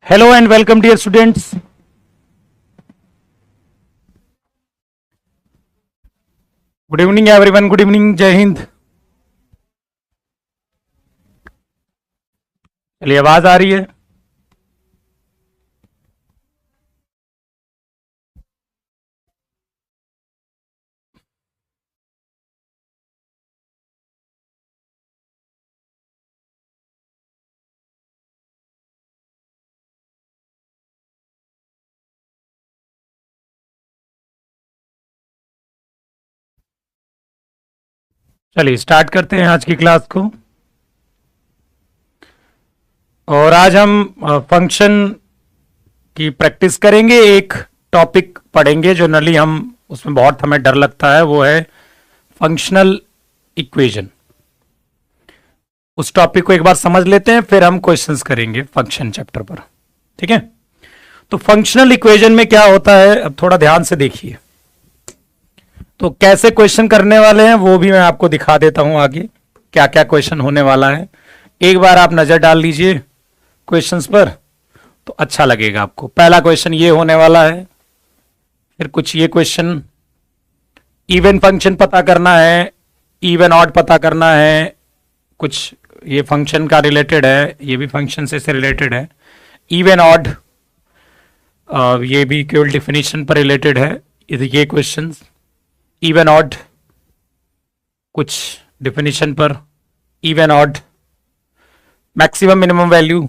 Hello and welcome, dear students. Good evening, everyone. Good evening. जय हिंद. चलिए, आवाज आ रही है? चलिए स्टार्ट करते हैं आज की क्लास को। और आज हम फंक्शन की प्रैक्टिस करेंगे। एक टॉपिक पढ़ेंगे जो जनरली हम उसमें बहुत हमें डर लगता है, वो है फंक्शनल इक्वेशन। उस टॉपिक को एक बार समझ लेते हैं, फिर हम क्वेश्चंस करेंगे फंक्शन चैप्टर पर। ठीक है, तो फंक्शनल इक्वेशन में क्या होता है, अब थोड़ा ध्यान से देखिए। तो कैसे क्वेश्चन करने वाले हैं वो भी मैं आपको दिखा देता हूं आगे, क्या क्या क्वेश्चन होने वाला है। एक बार आप नजर डाल लीजिए क्वेश्चंस पर तो अच्छा लगेगा आपको। पहला क्वेश्चन ये होने वाला है, फिर कुछ ये क्वेश्चन इवन फंक्शन पता करना है, इवन ऑड पता करना है, कुछ ये फंक्शन का रिलेटेड है, ये भी फंक्शन से रिलेटेड है। इवन ऑड ये भी केवल डिफिनीशन पर रिलेटेड है। ये क्वेश्चंस इवन ऑड कुछ डिफिनीशन पर, even odd maximum minimum value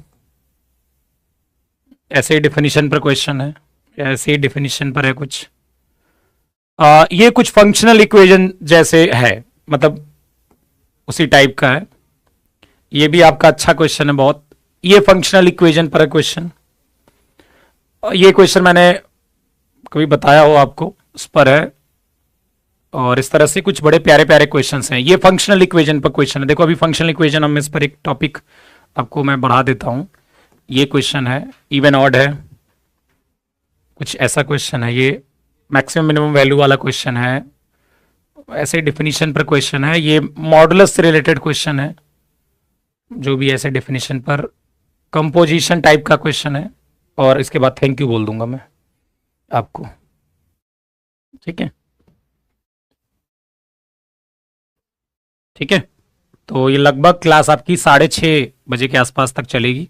ऐसे ही डिफिनीशन पर क्वेश्चन है, ऐसे ही डिफिनीशन पर है कुछ। ये कुछ फंक्शनल इक्वेशन जैसे है, मतलब उसी टाइप का है। ये भी आपका अच्छा क्वेश्चन है बहुत। ये फंक्शनल इक्वेशन पर है क्वेश्चन। ये क्वेश्चन मैंने कभी बताया हो आपको, उस पर है। और इस तरह से कुछ बड़े प्यारे प्यारे क्वेश्चंस हैं। ये फंक्शनल इक्वेशन पर क्वेश्चन है। देखो अभी फंक्शनल इक्वेशन हम इस पर एक टॉपिक आपको मैं बढ़ा देता हूं। ये क्वेश्चन है, इवन ऑड है, कुछ ऐसा क्वेश्चन है। ये मैक्सिमम मिनिमम वैल्यू वाला क्वेश्चन है, ऐसे डिफिनीशन पर क्वेश्चन है। ये मॉडुलस से रिलेटेड क्वेश्चन है, जो भी ऐसे डिफिनीशन पर कंपोजिशन टाइप का क्वेश्चन है। और इसके बाद थैंक यू बोल दूंगा मैं आपको। ठीक है, ठीक है। तो ये लगभग क्लास आपकी 6:30 बजे के आसपास तक चलेगी।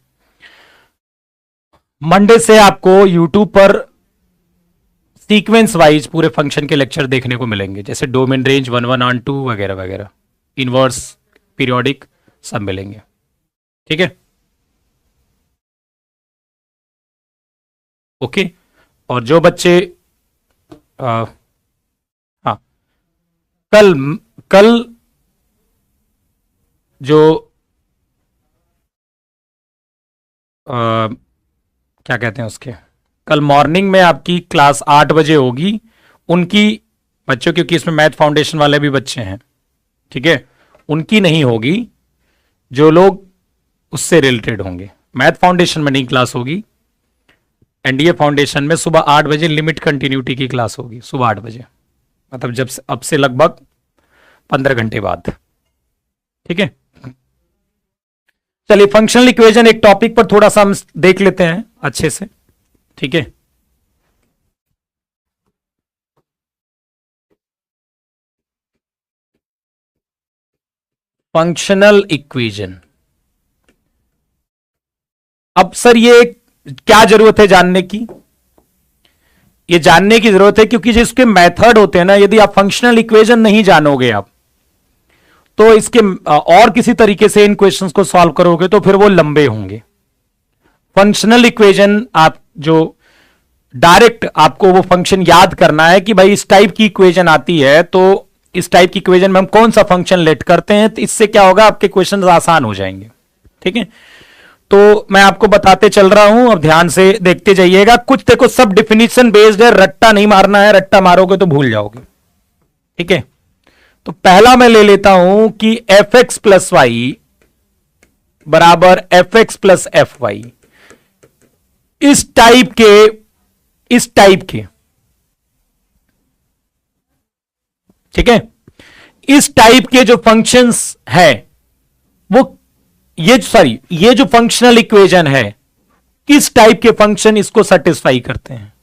मंडे से आपको यूट्यूब पर सीक्वेंस वाइज पूरे फंक्शन के लेक्चर देखने को मिलेंगे, जैसे डोमेन रेंज 1 1 ऑन 2 वगैरह वगैरह, इनवर्स, पीरियोडिक, सब मिलेंगे। ठीक है, ओके। और जो बच्चे हाँ, कल कल जो क्या कहते हैं उसके, कल मॉर्निंग में आपकी क्लास 8 बजे होगी उनकी बच्चों, क्योंकि इसमें मैथ फाउंडेशन वाले भी बच्चे हैं। ठीक है, उनकी नहीं होगी, जो लोग उससे रिलेटेड होंगे। मैथ फाउंडेशन में नहीं क्लास होगी, एनडीए फाउंडेशन में सुबह 8 बजे लिमिट कंटिन्यूटी की क्लास होगी, सुबह 8 बजे, मतलब जब से अब से लगभग 15 घंटे बाद। ठीक है, चलिए फंक्शनल इक्वेशन एक टॉपिक पर थोड़ा सा हम देख लेते हैं अच्छे से। ठीक है, फंक्शनल इक्वेशन। अब सर ये क्या जरूरत है जानने की? ये जानने की जरूरत है क्योंकि जिसके मेथड होते हैं ना, यदि आप फंक्शनल इक्वेशन नहीं जानोगे आप, तो इसके और किसी तरीके से इन क्वेश्चंस को सॉल्व करोगे तो फिर वो लंबे होंगे। फंक्शनल इक्वेशन आप जो डायरेक्ट आपको वो फंक्शन याद करना है कि भाई इस टाइप की इक्वेशन आती है, तो इस टाइप की इक्वेशन में हम कौन सा फंक्शन लेट करते हैं, तो इससे क्या होगा, आपके क्वेश्चन आसान हो जाएंगे। ठीक है, तो मैं आपको बताते चल रहा हूं, अब ध्यान से देखते जाइएगा। कुछ देखो सब डिफिनीशन बेस्ड है, रट्टा नहीं मारना है, रट्टा मारोगे तो भूल जाओगे। ठीक है, तो पहला मैं ले लेता हूं कि एफ एक्स प्लस वाई बराबर f x plus f y. इस टाइप के ठीक है, इस टाइप के जो फंक्शंस हैं वो ये जो फंक्शनल इक्वेशन है किस टाइप के फंक्शन इसको सेटिस्फाई करते हैं?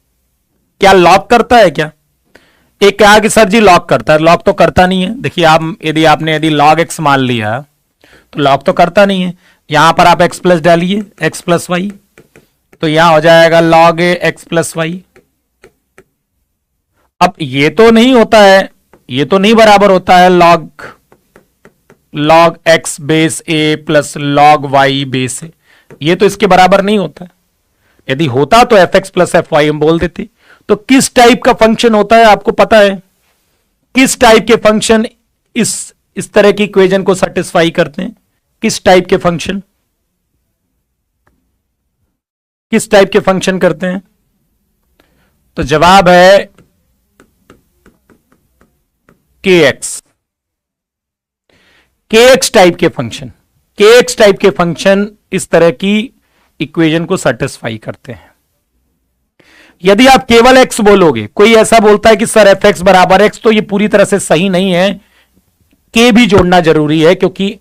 क्या लॉग करता है क्या? एक कहा कि सर जी लॉग करता है, लॉग तो करता नहीं है। देखिए आप यदि लॉग एक्स मान लिया तो लॉग तो करता नहीं है। यहां पर आप एक्स प्लस डालिए, एक्स प्लस वाई, तो यहां हो जाएगा लॉग ए एक्स प्लस वाई। अब ये तो नहीं होता है, ये तो नहीं बराबर होता है लॉग एक्स बेस ए प्लस लॉग वाई बेस ए, ये तो इसके बराबर नहीं होता है। यदि होता तो f x plus f y हम बोल देते। तो किस टाइप का फंक्शन होता है आपको पता है? किस टाइप के फंक्शन इस तरह की इक्वेशन को सेटिस्फाई करते हैं? किस टाइप के फंक्शन, किस टाइप के फंक्शन करते हैं? तो जवाब है के एक्स। के एक्स टाइप के फंक्शन, के एक्स टाइप के फंक्शन इस तरह की इक्वेशन को सेटिस्फाई करते हैं। यदि आप केवल एक्स बोलोगे, कोई ऐसा बोलता है कि सर एफ एक्स बराबर एक्स, तो ये पूरी तरह से सही नहीं है, के भी जोड़ना जरूरी है, क्योंकि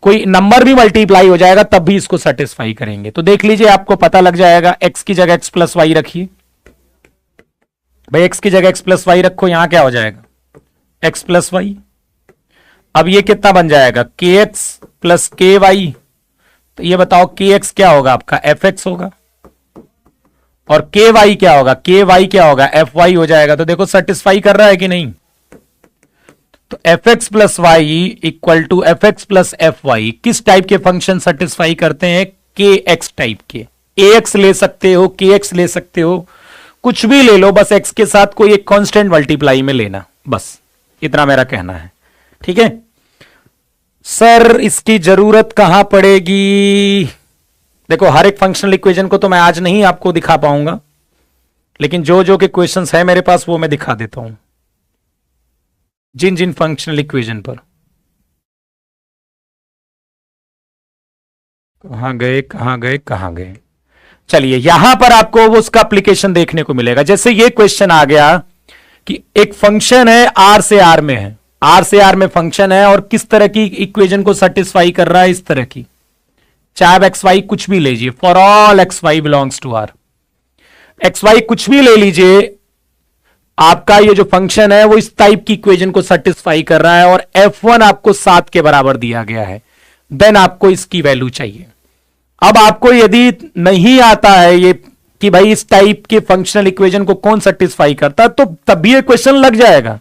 कोई नंबर भी मल्टीप्लाई हो जाएगा तब भी इसको सेटिस्फाई करेंगे। तो देख लीजिए आपको पता लग जाएगा। एक्स की जगह एक्स प्लस वाई रखिए भाई, एक्स की जगह एक्स प्लस वाई रखो, यहां क्या हो जाएगा एक्स प्लस वाई। अब ये कितना बन जाएगा के एक्स प्लस के वाई। तो ये बताओ के एक्स क्या होगा आपका एफ एक्स होगा, और के वाई क्या होगा, के वाई क्या होगा एफ वाई हो जाएगा। तो देखो सेटिस्फाई कर रहा है कि नहीं। तो f x plus y equal to f x plus f y किस टाइप के फंक्शन सेटिस्फाई करते हैं? के एक्स टाइप के। ए एक्स ले सकते हो, के एक्स ले सकते हो, कुछ भी ले लो, बस एक्स के साथ कोई एक कांस्टेंट मल्टीप्लाई में लेना, बस इतना मेरा कहना है। ठीक है सर, इसकी जरूरत कहां पड़ेगी? देखो हर एक फंक्शनल इक्वेशन को तो मैं आज नहीं आपको दिखा पाऊंगा, लेकिन जो जो के क्वेश्चंस है मेरे पास वो मैं दिखा देता हूं, जिन जिन फंक्शनल इक्वेशन पर। कहां गए कहां गए कहां गए? चलिए यहां पर आपको वो उसका एप्लीकेशन देखने को मिलेगा। जैसे ये क्वेश्चन आ गया कि एक फंक्शन है आर से आर में है, आर से आर में फंक्शन है और किस तरह की इक्वेशन को सेटिस्फाई कर रहा है, इस तरह की, चाहे आप एक्स वाई कुछ भी लीजिए, for all x y belongs to R, x y कुछ भी ले लीजिए, आपका ये जो फंक्शन है वो इस टाइप की इक्वेशन को सेटिस्फाई कर रहा है और f1 आपको 7 के बराबर दिया गया है। देन आपको इसकी वैल्यू चाहिए। अब आपको यदि नहीं आता है ये कि भाई इस टाइप के फंक्शनल इक्वेशन को कौन सेटिस्फाई करता है, तो तब भी ये क्वेश्चन लग जाएगा,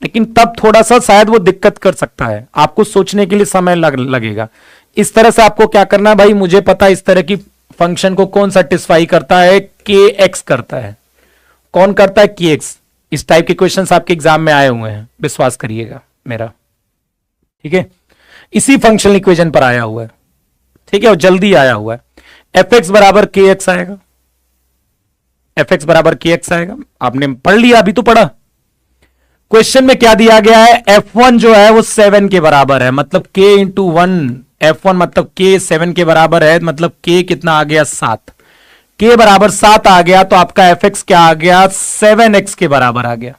लेकिन तब थोड़ा सा शायद वो दिक्कत कर सकता है, आपको सोचने के लिए समय लगेगा। इस तरह से आपको क्या करना है भाई, मुझे पता है इस तरह की फंक्शन को कौन सेटिस्फाई करता है, के एक्स करता है। कौन करता है? के एक्स। इस टाइप के क्वेश्चंस आपके एग्जाम में आए हुए हैं, विश्वास करिएगा मेरा। ठीक है, इसी फंक्शनल इक्वेशन पर आया हुआ है, ठीक है, और जल्दी आया हुआ है। एफ एक्स बराबर के एक्स आएगा, एफ एक्स बराबर के एक्स आएगा, आपने पढ़ लिया, अभी तो पढ़ा। क्वेश्चन में क्या दिया गया है, f1 जो है वो 7 के बराबर है, मतलब k इंटू 1, f1 मतलब k 7 के बराबर है, मतलब k कितना आ गया 7, k बराबर 7 आ गया, तो आपका fx क्या आ गया 7x के बराबर आ गया,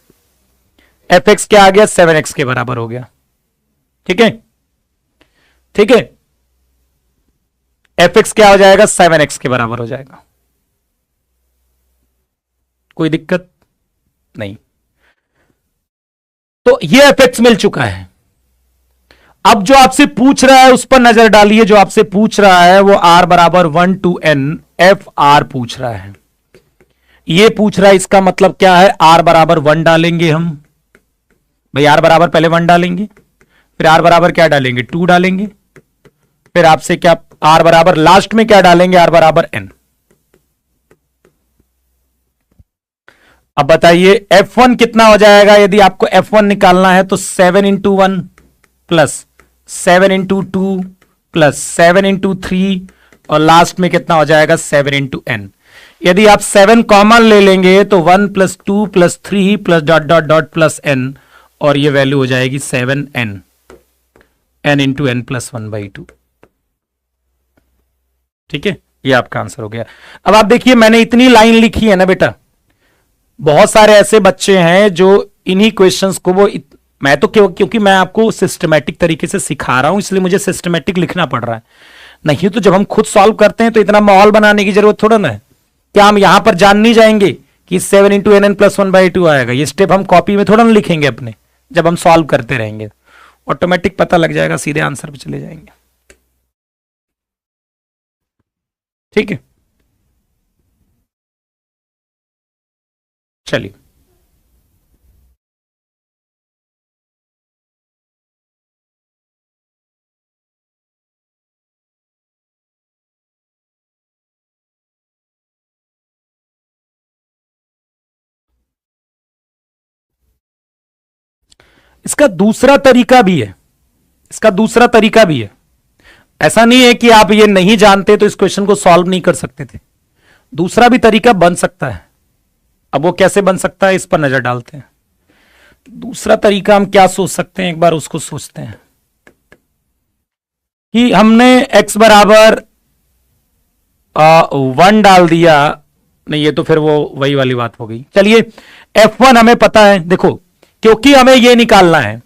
fx क्या आ गया 7x के बराबर हो गया। ठीक है, ठीक है, fx क्या हो जाएगा 7x के बराबर हो जाएगा, कोई दिक्कत नहीं। तो ये fx मिल चुका है। अब जो आपसे पूछ रहा है उस पर नजर डालिए, जो आपसे पूछ रहा है वो r बराबर 1 to n एफ आर पूछ रहा है, ये पूछ रहा है, इसका मतलब क्या है, r बराबर 1 डालेंगे हम भाई, r बराबर पहले 1 डालेंगे, फिर r बराबर क्या डालेंगे 2 डालेंगे, फिर आपसे क्या r बराबर लास्ट में क्या डालेंगे, r बराबर n। अब बताइए f1 कितना हो जाएगा, यदि आपको f1 निकालना है तो 7 into 1 plus 7 into 2 plus 7 into 3 और लास्ट में कितना हो जाएगा 7 इंटू n। यदि आप 7 कॉमन ले लेंगे तो 1 plus 2 plus 3 plus dot dot dot plus n, और ये वैल्यू हो जाएगी 7n, n into n plus 1/2। ठीक है, ये आपका आंसर हो गया। अब आप देखिए मैंने इतनी लाइन लिखी है ना बेटा, बहुत सारे ऐसे बच्चे हैं जो इन्हीं क्वेश्चंस को वो मैं तो क्योंकि मैं आपको सिस्टमैटिक तरीके से सिखा रहा हूं इसलिए मुझे सिस्टमैटिक लिखना पड़ रहा है, नहीं तो जब हम खुद सॉल्व करते हैं तो इतना माहौल बनाने की जरूरत थोड़ा ना है। क्या हम यहां पर जान नहीं जाएंगे कि 7 इंटू एन एन प्लस 1/2 आएगा? ये स्टेप हम कॉपी में थोड़ा ना लिखेंगे अपने, जब हम सॉल्व करते रहेंगे ऑटोमेटिक पता लग जाएगा, सीधे आंसर पे चले जाएंगे। ठीक है, चलिए इसका दूसरा तरीका भी है, इसका दूसरा तरीका भी है। ऐसा नहीं है कि आप ये नहीं जानते तो इस क्वेश्चन को सॉल्व नहीं कर सकते थे, दूसरा भी तरीका बन सकता है। अब वो कैसे बन सकता है इस पर नजर डालते हैं। दूसरा तरीका हम क्या सोच सकते हैं, एक बार उसको सोचते हैं कि हमने x बराबर 1 डाल दिया, नहीं ये तो फिर वो वही वाली बात हो गई। चलिए f1 हमें पता है, देखो क्योंकि हमें ये निकालना है,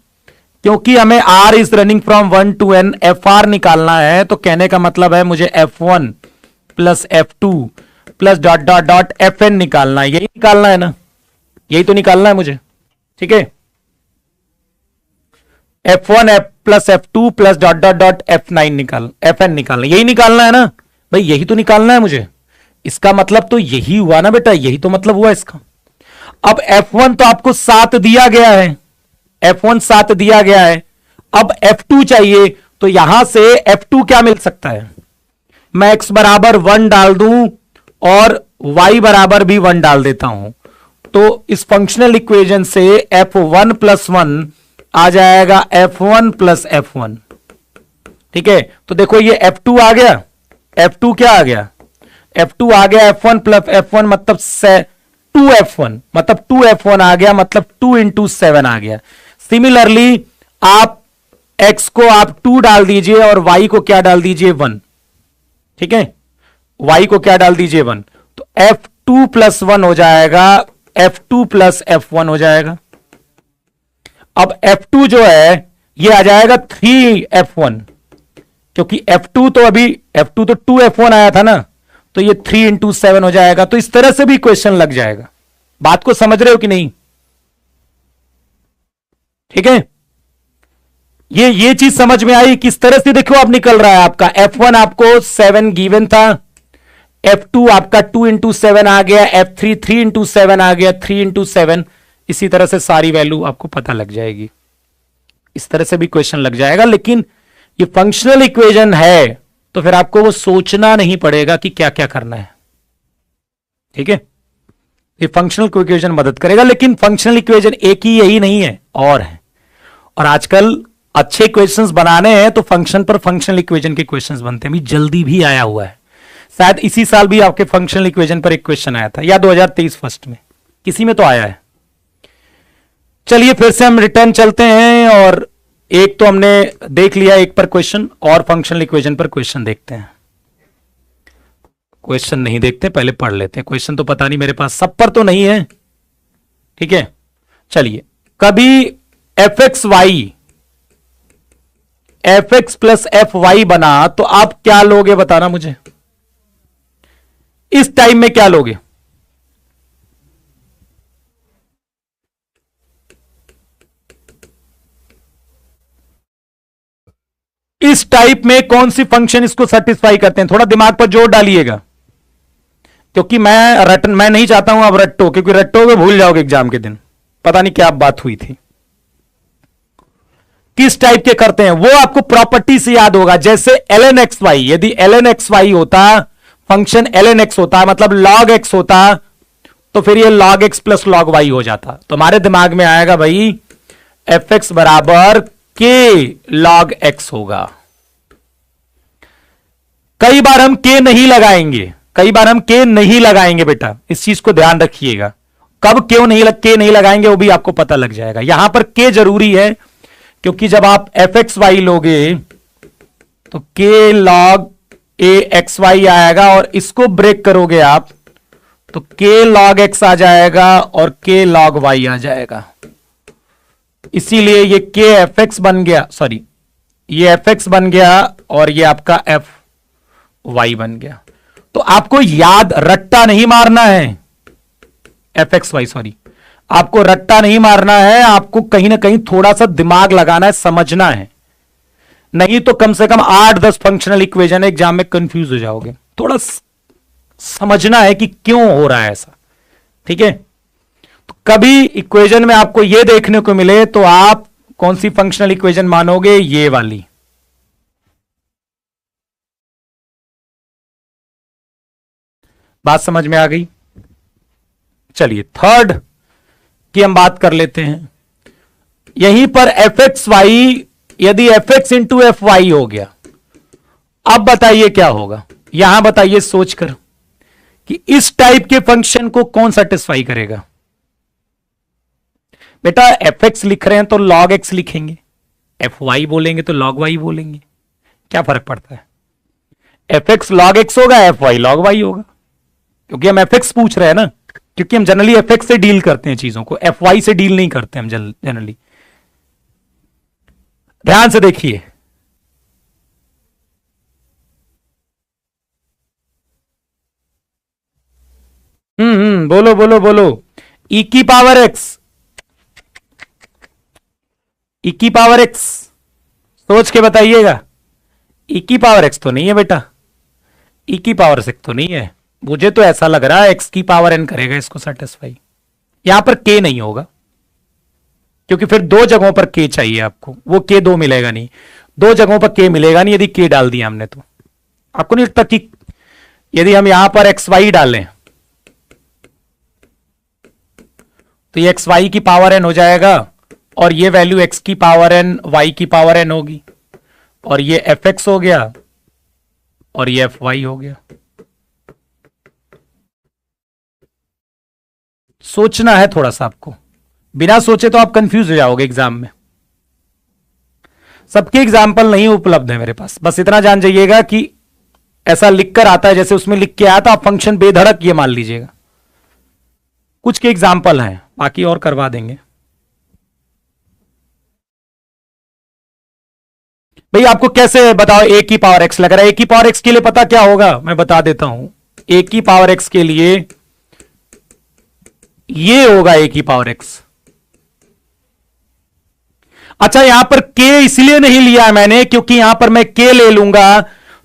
क्योंकि हमें r is running from 1 to n fr निकालना है, तो कहने का मतलब है मुझे f1 plus f2 plus dot dot dot fn निकालना है। यही निकालना है ना, यही तो निकालना है मुझे, ठीक है। f1 f plus f2 plus dot dot dot fn निकालना, यही निकालना है ना भाई, यही तो निकालना है मुझे। इसका मतलब तो यही हुआ ना बेटा, यही तो मतलब हुआ इसका। अब f1 तो आपको 7 दिया गया है, f1 7 दिया गया है, अब f2 चाहिए, तो यहां से f2 क्या मिल सकता है, मैं x बराबर 1 डाल दूं और y बराबर भी 1 डाल देता हूं, तो इस फंक्शनल इक्वेशन से f1 प्लस 1 आ जाएगा f1 प्लस f1, ठीक है। तो देखो ये f2 आ गया, f2 क्या आ गया, f2 आ गया f1 प्लस f1 मतलब 2f1, मतलब 2f1 आ गया, मतलब 2 इंटू 7 आ गया। सिमिलरली आप x को आप 2 डाल दीजिए और y को क्या डाल दीजिए 1, ठीक है, y को क्या डाल दीजिए 1, तो f2 प्लस 1 हो जाएगा, f2 प्लस f1 हो जाएगा। अब f2 जो है ये आ जाएगा 3f1, क्योंकि f2 तो अभी f2 तो 2f1 आया था ना, तो ये 3 इंटू 7 हो जाएगा। तो इस तरह से भी क्वेश्चन लग जाएगा। बात को समझ रहे हो कि नहीं, ठीक है। ये चीज समझ में आई किस तरह से, देखो अब निकल रहा है आपका f1 आपको 7 गिवन था, f2 आपका 2 इंटू 7 आ गया, f3 3 इंटू 7 आ गया, 3 इंटू 7, इसी तरह से सारी वैल्यू आपको पता लग जाएगी। इस तरह से भी क्वेश्चन लग जाएगा, लेकिन ये फंक्शनल इक्वेशन है तो फिर आपको वो सोचना नहीं पड़ेगा कि क्या क्या करना है, ठीक है। ये फंक्शनल इक्वेशन मदद करेगा, लेकिन फंक्शनल इक्वेशन एक ही यही नहीं है, और है। और आजकल अच्छे क्वेश्चंस बनाने हैं तो फंक्शन पर फंक्शनल इक्वेशन के क्वेश्चंस बनते हैं। जल्दी भी आया हुआ है, शायद इसी साल भी आपके फंक्शनल इक्वेशन पर एक क्वेश्चन आया था, या 2023 फर्स्ट में किसी में तो आया है। चलिए फिर से हम रिटर्न चलते हैं, और एक तो हमने देख लिया एक पर क्वेश्चन, और फंक्शनल इक्वेशन पर क्वेश्चन देखते हैं। क्वेश्चन नहीं देखते, पहले पढ़ लेते हैं। क्वेश्चन तो पता नहीं मेरे पास सब पर तो नहीं है, ठीक है। चलिए, कभी f x plus f y बना तो आप क्या लोगे बताना मुझे, इस टाइम में क्या लोगे। इस टाइप में कौन सी फंक्शन इसको सेटिस्फाई करते हैं, थोड़ा दिमाग पर जोर डालिएगा, क्योंकि मैं नहीं चाहता हूं आप रट्टो, क्योंकि रट्टोगे भूल जाओगे एग्जाम के दिन, पता नहीं क्या बात हुई थी। किस टाइप के करते हैं वो आपको प्रॉपर्टी से याद होगा, जैसे ln xy, यदि ln xy होता, फंक्शन ln x होता, मतलब log x होता, तो फिर ये log x plus log y हो जाता। तो हमारे दिमाग में आएगा भाई fx बराबर k log x होगा। कई बार हम k नहीं लगाएंगे, कई बार हम k नहीं लगाएंगे बेटा, इस चीज को ध्यान रखिएगा। कब k नहीं लगाएंगे वो भी आपको पता लग जाएगा। यहां पर k जरूरी है, क्योंकि जब आप एफ एक्स वाई लोगे तो k log a x y आएगा, और इसको ब्रेक करोगे आप तो k log x आ जाएगा और k log y आ जाएगा। इसीलिए ये k एफ एक्स बन गया, सॉरी ये एफ एक्स बन गया, और ये आपका f वाई बन गया। तो आपको याद रट्टा नहीं मारना है, एफ एक्स वाई, सॉरी, आपको रट्टा नहीं मारना है, आपको कहीं ना कहीं थोड़ा सा दिमाग लगाना है, समझना है। नहीं तो कम से कम 8-10 फंक्शनल इक्वेशन एग्जाम में कंफ्यूज हो जाओगे। थोड़ा समझना है कि क्यों हो रहा है ऐसा, ठीक है। तो कभी इक्वेशन में आपको यह देखने को मिले तो आप कौन सी फंक्शनल इक्वेशन मानोगे? ये वाली। बात समझ में आ गई? चलिए थर्ड की हम बात कर लेते हैं। यहीं पर एफ एक्स वाई, यदि f x into f y हो गया, अब बताइए क्या होगा? यहां बताइए सोचकर कि इस टाइप के फंक्शन को कौन सेटिस्फाई करेगा। बेटा एफ एक्स लिख रहे हैं तो लॉग एक्स लिखेंगे, एफ वाई बोलेंगे तो लॉग वाई बोलेंगे, क्या फर्क पड़ता है? एफ एक्स लॉग एक्स होगा, एफ वाई लॉग वाई होगा, क्योंकि हम एफ एक्स पूछ रहे हैं ना, क्योंकि हम जनरली एफ एक्स से डील करते हैं चीजों को, एफ वाई से डील नहीं करते हम जनरली। ध्यान से देखिए, बोलो बोलो बोलो। ई की पावर एक्स, ई की पावर एक्स, सोच के बताइएगा। ई की पावर एक्स तो नहीं है बेटा, ई की पावर सिक्स तो नहीं है। मुझे तो ऐसा लग रहा है एक्स की पावर एन करेगा इसको सेटिस्फाई। यहां पर के नहीं होगा, क्योंकि फिर दो जगहों पर के चाहिए आपको, वो के दो मिलेगा नहीं, दो जगहों पर के मिलेगा नहीं यदि के डाल दिया हमने तो। आपको नहीं लगता कि यदि हम यहां पर एक्स वाई डालें तो ये एक्स वाई की पावर एन हो जाएगा, और ये वैल्यू एक्स की पावर एन वाई की पावर एन होगी, और ये एफ एक्स हो गया और ये एफ वाई हो गया। सोचना है थोड़ा सा आपको, बिना सोचे तो आप कंफ्यूज हो जाओगे एग्जाम में। सबके एग्जाम्पल नहीं उपलब्ध है मेरे पास, बस इतना जान जाइएगा कि ऐसा लिखकर आता है, जैसे उसमें लिख के आया था, आप फंक्शन बेधड़क ये मान लीजिएगा। कुछ के एग्जाम्पल हैं, बाकी और करवा देंगे। भाई आपको कैसे बताओ, ए की पावर एक्स लग रहा है? ए की पावर एक्स के लिए पता क्या होगा, मैं बता देता हूं। ए की पावर एक्स के लिए ये होगा ए की पावर एक्स। अच्छा, यहां पर के इसलिए नहीं लिया है मैंने, क्योंकि यहां पर मैं के ले लूंगा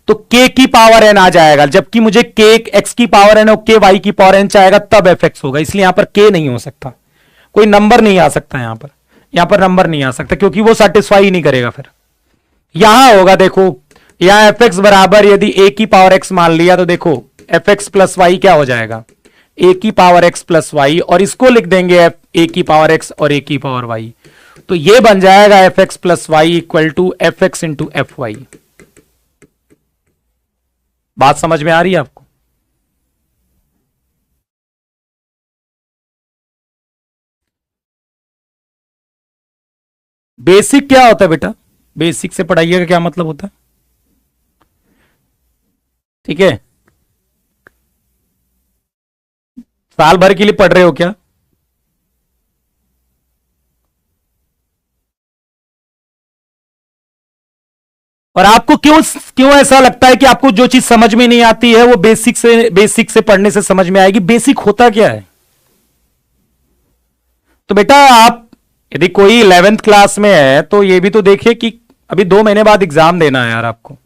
तो के की पावर एन आ जाएगा, जबकि मुझे के एक्स की पावर एन और के वाई की पावर एन चाहेगा तब एफ एक्स होगा, इसलिए यहां पर के नहीं हो सकता, कोई नंबर नहीं आ सकता यहां पर नंबर नहीं आ सकता, क्योंकि वो सेटिस्फाई नहीं करेगा। फिर यहां होगा, देखो यहां एफ एक्स बराबर यदि ए की पावर एक्स मान लिया तो देखो एफ एक्स प्लस वाई क्या हो जाएगा, ए की पावर एक्स प्लस वाई, और इसको लिख देंगे एफ ए की पावर एक्स और ए की पावर वाई, तो ये बन जाएगा f x plus y equal to f x into f y. बात समझ में आ रही है आपको? बेसिक क्या होता है बेटा? बेसिक से पढ़ाइएगा क्या मतलब होता है, ठीक है? साल भर के लिए पढ़ रहे हो क्या? और आपको क्यों क्यों ऐसा लगता है कि आपको जो चीज समझ में नहीं आती है वो बेसिक से पढ़ने से समझ में आएगी? बेसिक होता क्या है? तो बेटा आप यदि कोई 11th क्लास में है तो ये भी तो देखिए कि अभी 2 महीने बाद एग्जाम देना है यार आपको,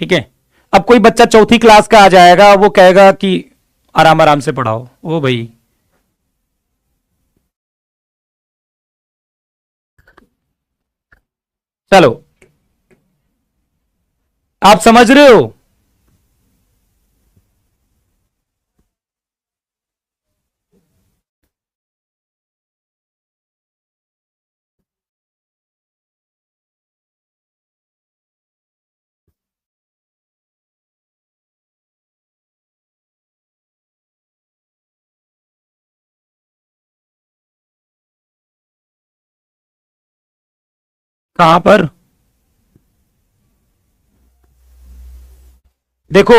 ठीक है? अब कोई बच्चा चौथी क्लास का आ जाएगा, वो कहेगा कि आराम आराम से पढ़ाओ, ओ भाई चलो, आप समझ रहे हो? कहां पर? देखो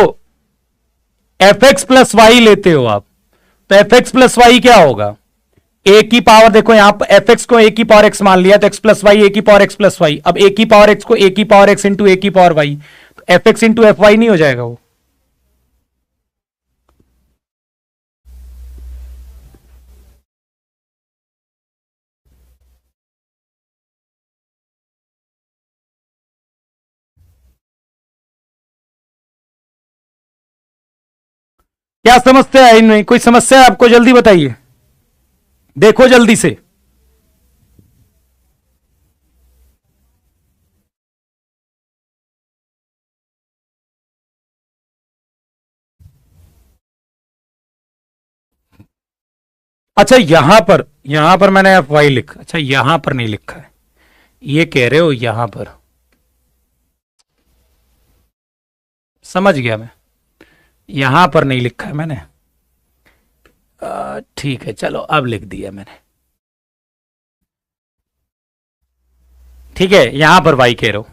एफ एक्स प्लस वाई लेते हो आप, तो एफ एक्स प्लस वाई क्या होगा? ए की पावर, देखो यहां पर एफ एक्स को ए की पावर एक्स मान लिया तो एक्स प्लस वाई ए की पावर एक्स प्लस वाई, अब ए की पावर एक्स को ए की पावर एक्स इंटू ए की पावर वाई, तो f x into f y नहीं हो जाएगा वो? क्या समस्या है इनमें? कोई समस्या है आपको? जल्दी बताइए, देखो जल्दी से। अच्छा यहां पर मैंने एफ वाई लिखा, अच्छा यहां पर नहीं लिखा है, ये कह रहे हो यहां पर? समझ गया मैं, यहां पर नहीं लिखा है मैंने। ठीक है चलो, अब लिख दिया मैंने। ठीक है, यहां पर वाई कह रहे हो,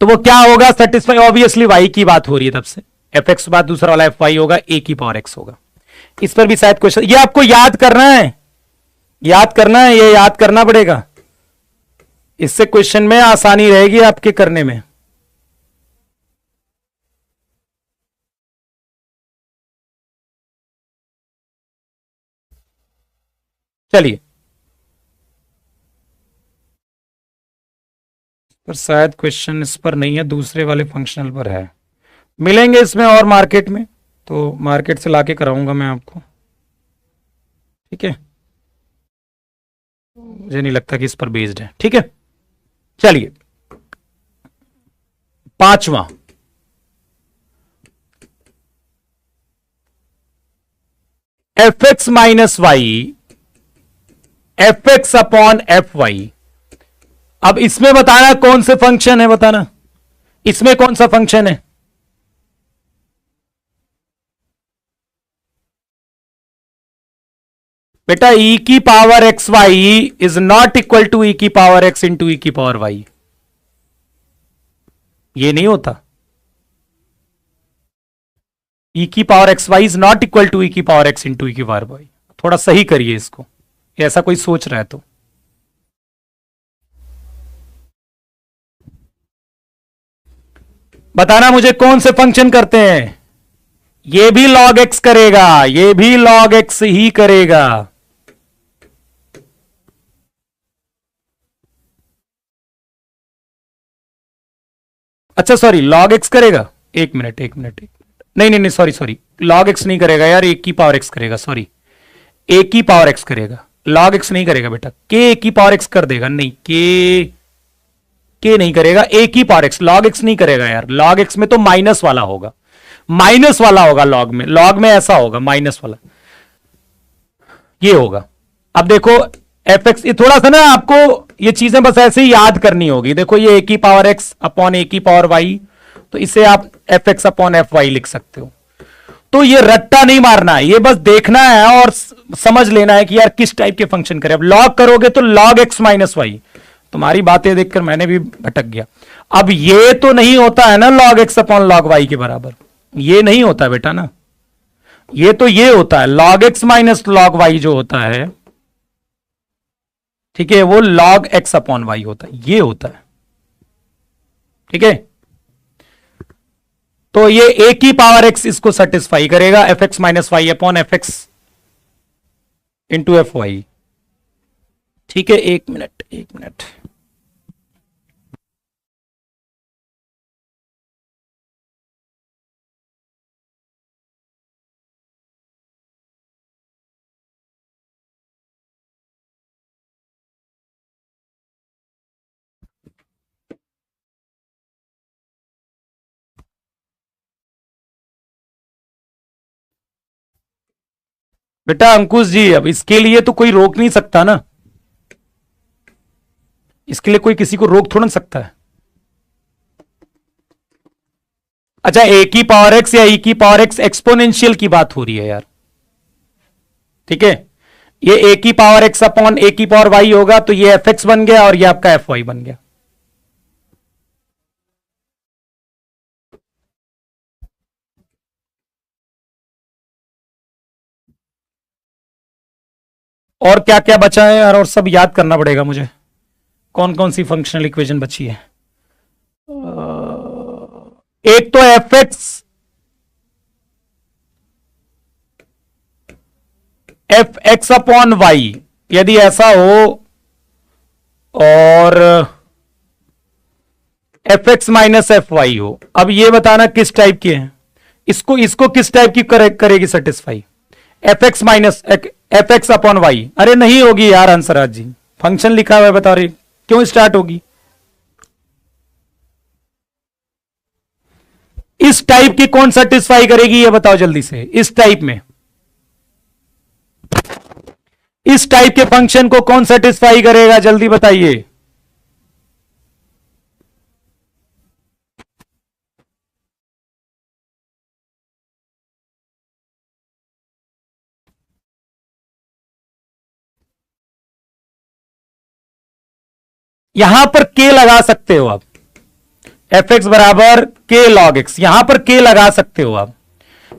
तो वो क्या होगा? सेटिस्फाई, ऑब्वियसली वाई की बात हो रही है तब से, एफ एक्स बाद दूसरा वाला एफ वाई होगा, ए की पावर एक्स होगा। इस पर भी शायद क्वेश्चन, ये आपको याद करना है, याद करना है, ये याद करना पड़ेगा, इससे क्वेश्चन में आसानी रहेगी आपके करने में। चलिए, पर शायद क्वेश्चन इस पर नहीं है, दूसरे वाले फंक्शनल पर है। मिलेंगे इसमें और मार्केट में, तो मार्केट से लाके कराऊंगा मैं आपको, ठीक है? मुझे नहीं लगता कि इस पर बेस्ड है, ठीक है? चलिए, पांचवा, f x minus y f x upon f y. अब इसमें बताना कौन से फंक्शन है, बताना इसमें कौन सा फंक्शन है? बेटा e की power x y is not equal to e की पावर एक्स इंटू e की पावर वाई, ये नहीं होता। e की power x y is not equal to e की पावर एक्स इंटू e की पावर वाई। थोड़ा सही करिए इसको, ऐसा कोई सोच रहा है तो। बताना मुझे कौन से फंक्शन करते हैं? ये भी log x करेगा, ये भी log x ही करेगा। अच्छा सॉरी, log x करेगा, एक मिनट एक मिनट एक मिनट, नहीं नहीं नहीं, सॉरी सॉरी, log x नहीं करेगा यार, एक की पावर x करेगा, सॉरी, एक की पावर x करेगा, log x नहीं करेगा बेटा, k एक की पावर x कर देगा, नहीं k नहीं करेगा, एक ही पावर x, log x नहीं करेगा यार, log x में तो माइनस वाला होगा, माइनस वाला होगा log में ऐसा होगा, माइनस वाला ये होगा। अब देखो एफ एक्स, ये थोड़ा सा ना आपको ये चीजें बस ऐसे ही याद करनी होगी। देखो ये ए की पावर एक्स अपॉन ए की पावर वाई, तो इसे आप f x upon f y लिख सकते हो। तो ये रट्टा नहीं मारना है, ये बस देखना है और समझ लेना है कि यार किस टाइप के फंक्शन करें। अब लॉग करोगे तो लॉग एक्स माइनस वाई, तुम्हारी बातें देखकर मैंने भी भटक गया। अब ये तो नहीं होता है ना log x upon log y के बराबर, ये नहीं होता बेटा ना, ये होता है log x minus log y जो होता है, ठीक है, वो log x अपॉन वाई होता है, ये होता है, ठीक है? तो ये a की पावर x इसको सेटिस्फाई करेगा, f x minus y upon f x into f y, ठीक है? एक मिनट एक मिनट, बेटा अंकुश जी, अब इसके लिए तो कोई रोक नहीं सकता ना, इसके लिए कोई किसी को रोक थोड़ा सकता है। अच्छा ए की पावर एक्स या ई की पावर एक्स एक्सपोनेंशियल की बात हो रही है यार, ठीक है? ये ए की पावर एक्स अपॉन ए की पावर वाई होगा, तो ये एफ एक्स बन गया और ये आपका एफ वाई बन गया। और क्या क्या बचा है यार, और सब याद करना पड़ेगा मुझे, कौन कौन सी फंक्शनल इक्वेशन बची है। एक तो एफ एक्स अपॉन वाई, यदि ऐसा हो, और f x minus f y हो। अब ये बताना किस टाइप की है, इसको इसको किस टाइप की करेगी satisfy, f x minus f x upon y. अरे नहीं होगी यार हंसराज जी, फंक्शन लिखा हुआ है, बता रही क्यों स्टार्ट होगी। इस टाइप की कौन सेटिस्फाई करेगी ये बताओ जल्दी से, इस टाइप में, इस टाइप के फंक्शन को कौन सेटिस्फाई करेगा जल्दी बताइए। यहां पर के लगा सकते हो आप, एफ एक्स बराबर के लॉग एक्स, यहां पर के लगा सकते हो आप,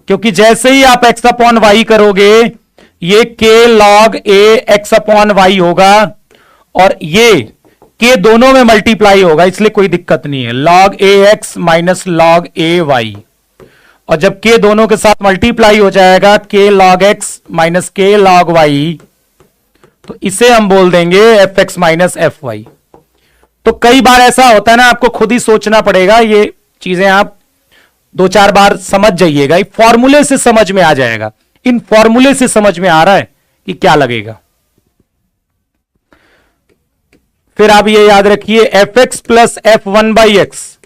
क्योंकि जैसे ही आप एक्स अपॉन वाई करोगे ये के लॉग ए एक्स अपॉन वाई होगा, और ये के दोनों में मल्टीप्लाई होगा, इसलिए कोई दिक्कत नहीं है। लॉग ए एक्स माइनस लॉग ए वाई, और जब के दोनों के साथ मल्टीप्लाई हो जाएगा k log x minus k log y, तो इसे हम बोल देंगे f x minus f y. तो कई बार ऐसा होता है ना, आपको खुद ही सोचना पड़ेगा, ये चीजें आप 2-4 बार समझ जाइएगा, फॉर्मूले से समझ में आ जाएगा, इन फॉर्मूले से समझ में आ रहा है कि क्या लगेगा। फिर आप ये याद रखिए F x plus f one by x,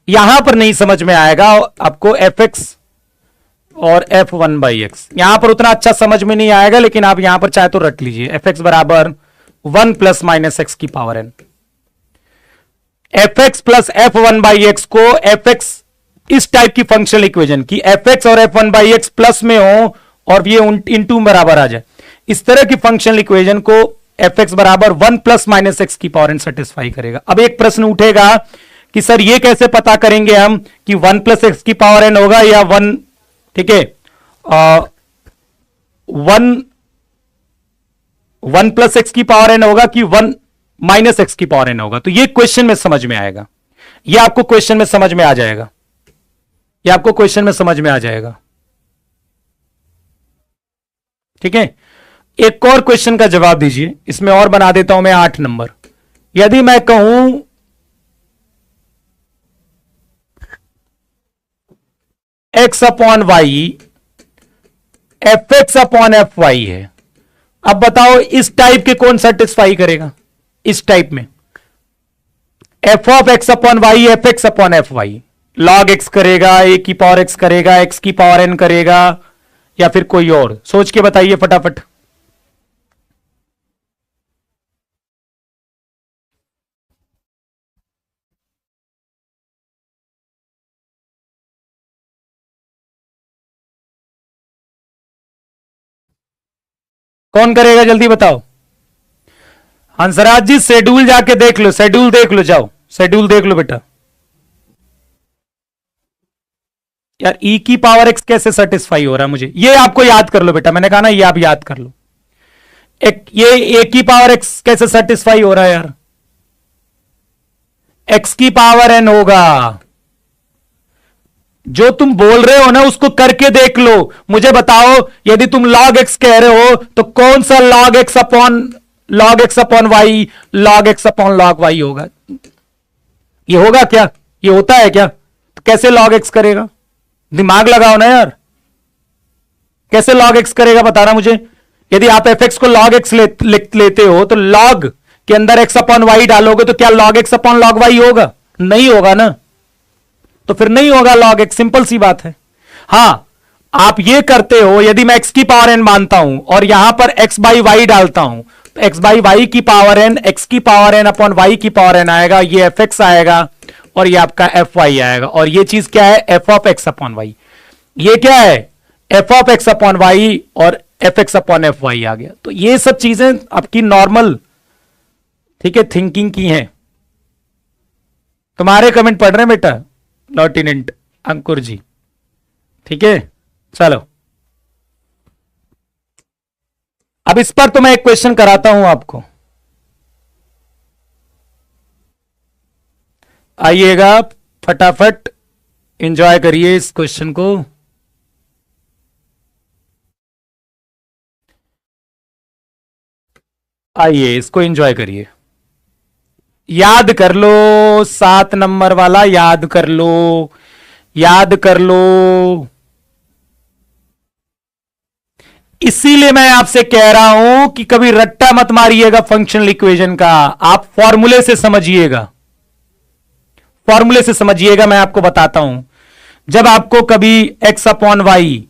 यहां पर नहीं समझ में आएगा आपको, एफ एक्स और एफ वन बाई एक्स यहां पर उतना अच्छा समझ में नहीं आएगा, लेकिन आप यहां पर चाहे तो रख लीजिए, एफ एक्स बराबर 1 प्लस माइनस एक्स की power n. F x plus f one by x को एफ एक्स, इस टाइप की फंक्शनल इक्वेशन की एफ एक्स और f one by x plus में हो और ये इनटू बराबर आ जाए, इस तरह की फंक्शनल इक्वेशन को एफ एक्स बराबर 1 प्लस माइनस एक्स की पावर एन सेटिस्फाई करेगा। अब एक प्रश्न उठेगा कि सर ये कैसे पता करेंगे हम कि 1 प्लस एक्स की पावर एन होगा या 1, ठीक है, 1 प्लस एक्स की पावर एन होगा कि 1 माइनस एक्स की पावर एन होगा। तो ये क्वेश्चन में समझ में आएगा, ये आपको क्वेश्चन में समझ में आ जाएगा, ये आपको क्वेश्चन में समझ में आ जाएगा, ठीक है। एक और क्वेश्चन का जवाब दीजिए, इसमें और बना देता हूं मैं 8 नंबर। यदि मैं कहूं x upon y f x upon f y है, अब बताओ इस टाइप के कौन सेटिस्फाई करेगा, इस टाइप में f of x upon y f x upon f y, log x करेगा, ए की पावर एक्स करेगा, एक्स की पावर एन करेगा, या फिर कोई और, सोच के बताइए फटाफट। कौन करेगा जल्दी बताओ। हंसराज जी शेड्यूल जाके देख लो, शेड्यूल देख लो, जाओ शेड्यूल देख लो बेटा। यार ई की पावर एक्स कैसे सेटिस्फाई हो रहा है मुझे, ये आपको याद कर लो बेटा, मैंने कहा ना ये आप याद कर लो। ये ए की पावर एक्स कैसे सेटिस्फाई हो रहा है यार, एक्स की पावर एन होगा। जो तुम बोल रहे हो ना उसको करके देख लो, मुझे बताओ यदि तुम log x कह रहे हो तो कौन सा log x upon y log x upon log y होगा, ये होगा क्या, ये होता है क्या, तो कैसे log x करेगा, दिमाग लगाओ ना यार, कैसे log x करेगा बताना मुझे। यदि आप fx को log x लेते हो तो log के अंदर x अपॉन वाई डालोगे तो क्या log x upon log y होगा, नहीं होगा ना, तो फिर नहीं होगा log x, सिंपल सी बात है। हां आप ये करते हो, यदि मैं x की पावर n मानता हूं और यहां पर x बाई वाई डालता हूं, तो x बाई वाई की पावर n x की पावर n अपॉन y की पावर n आएगा, ये fx आएगा और ये आपका fy आएगा, और ये चीज क्या है f of x upon y, ये क्या है f of x upon y और fx अपॉन fy आ गया। तो ये सब चीजें आपकी नॉर्मल, ठीक है, थिंकिंग की हैं। तुम्हारे कमेंट पढ़ रहे हैं बेटा लॉर्टिनेंट अंकुर जी, ठीक है। चलो अब इस पर तो मैं एक क्वेश्चन कराता हूं आपको, आइएगा फटाफट एंजॉय करिए इस क्वेश्चन को। आइए इसको एंजॉय करिए, याद कर लो 7 नंबर वाला, याद कर लो, याद कर लो। इसीलिए मैं आपसे कह रहा हूं कि कभी रट्टा मत मारिएगा फंक्शनल इक्वेशन का, आप फॉर्मूले से समझिएगा, फॉर्मूले से समझिएगा। मैं आपको बताता हूं, जब आपको कभी x अपॉन वाई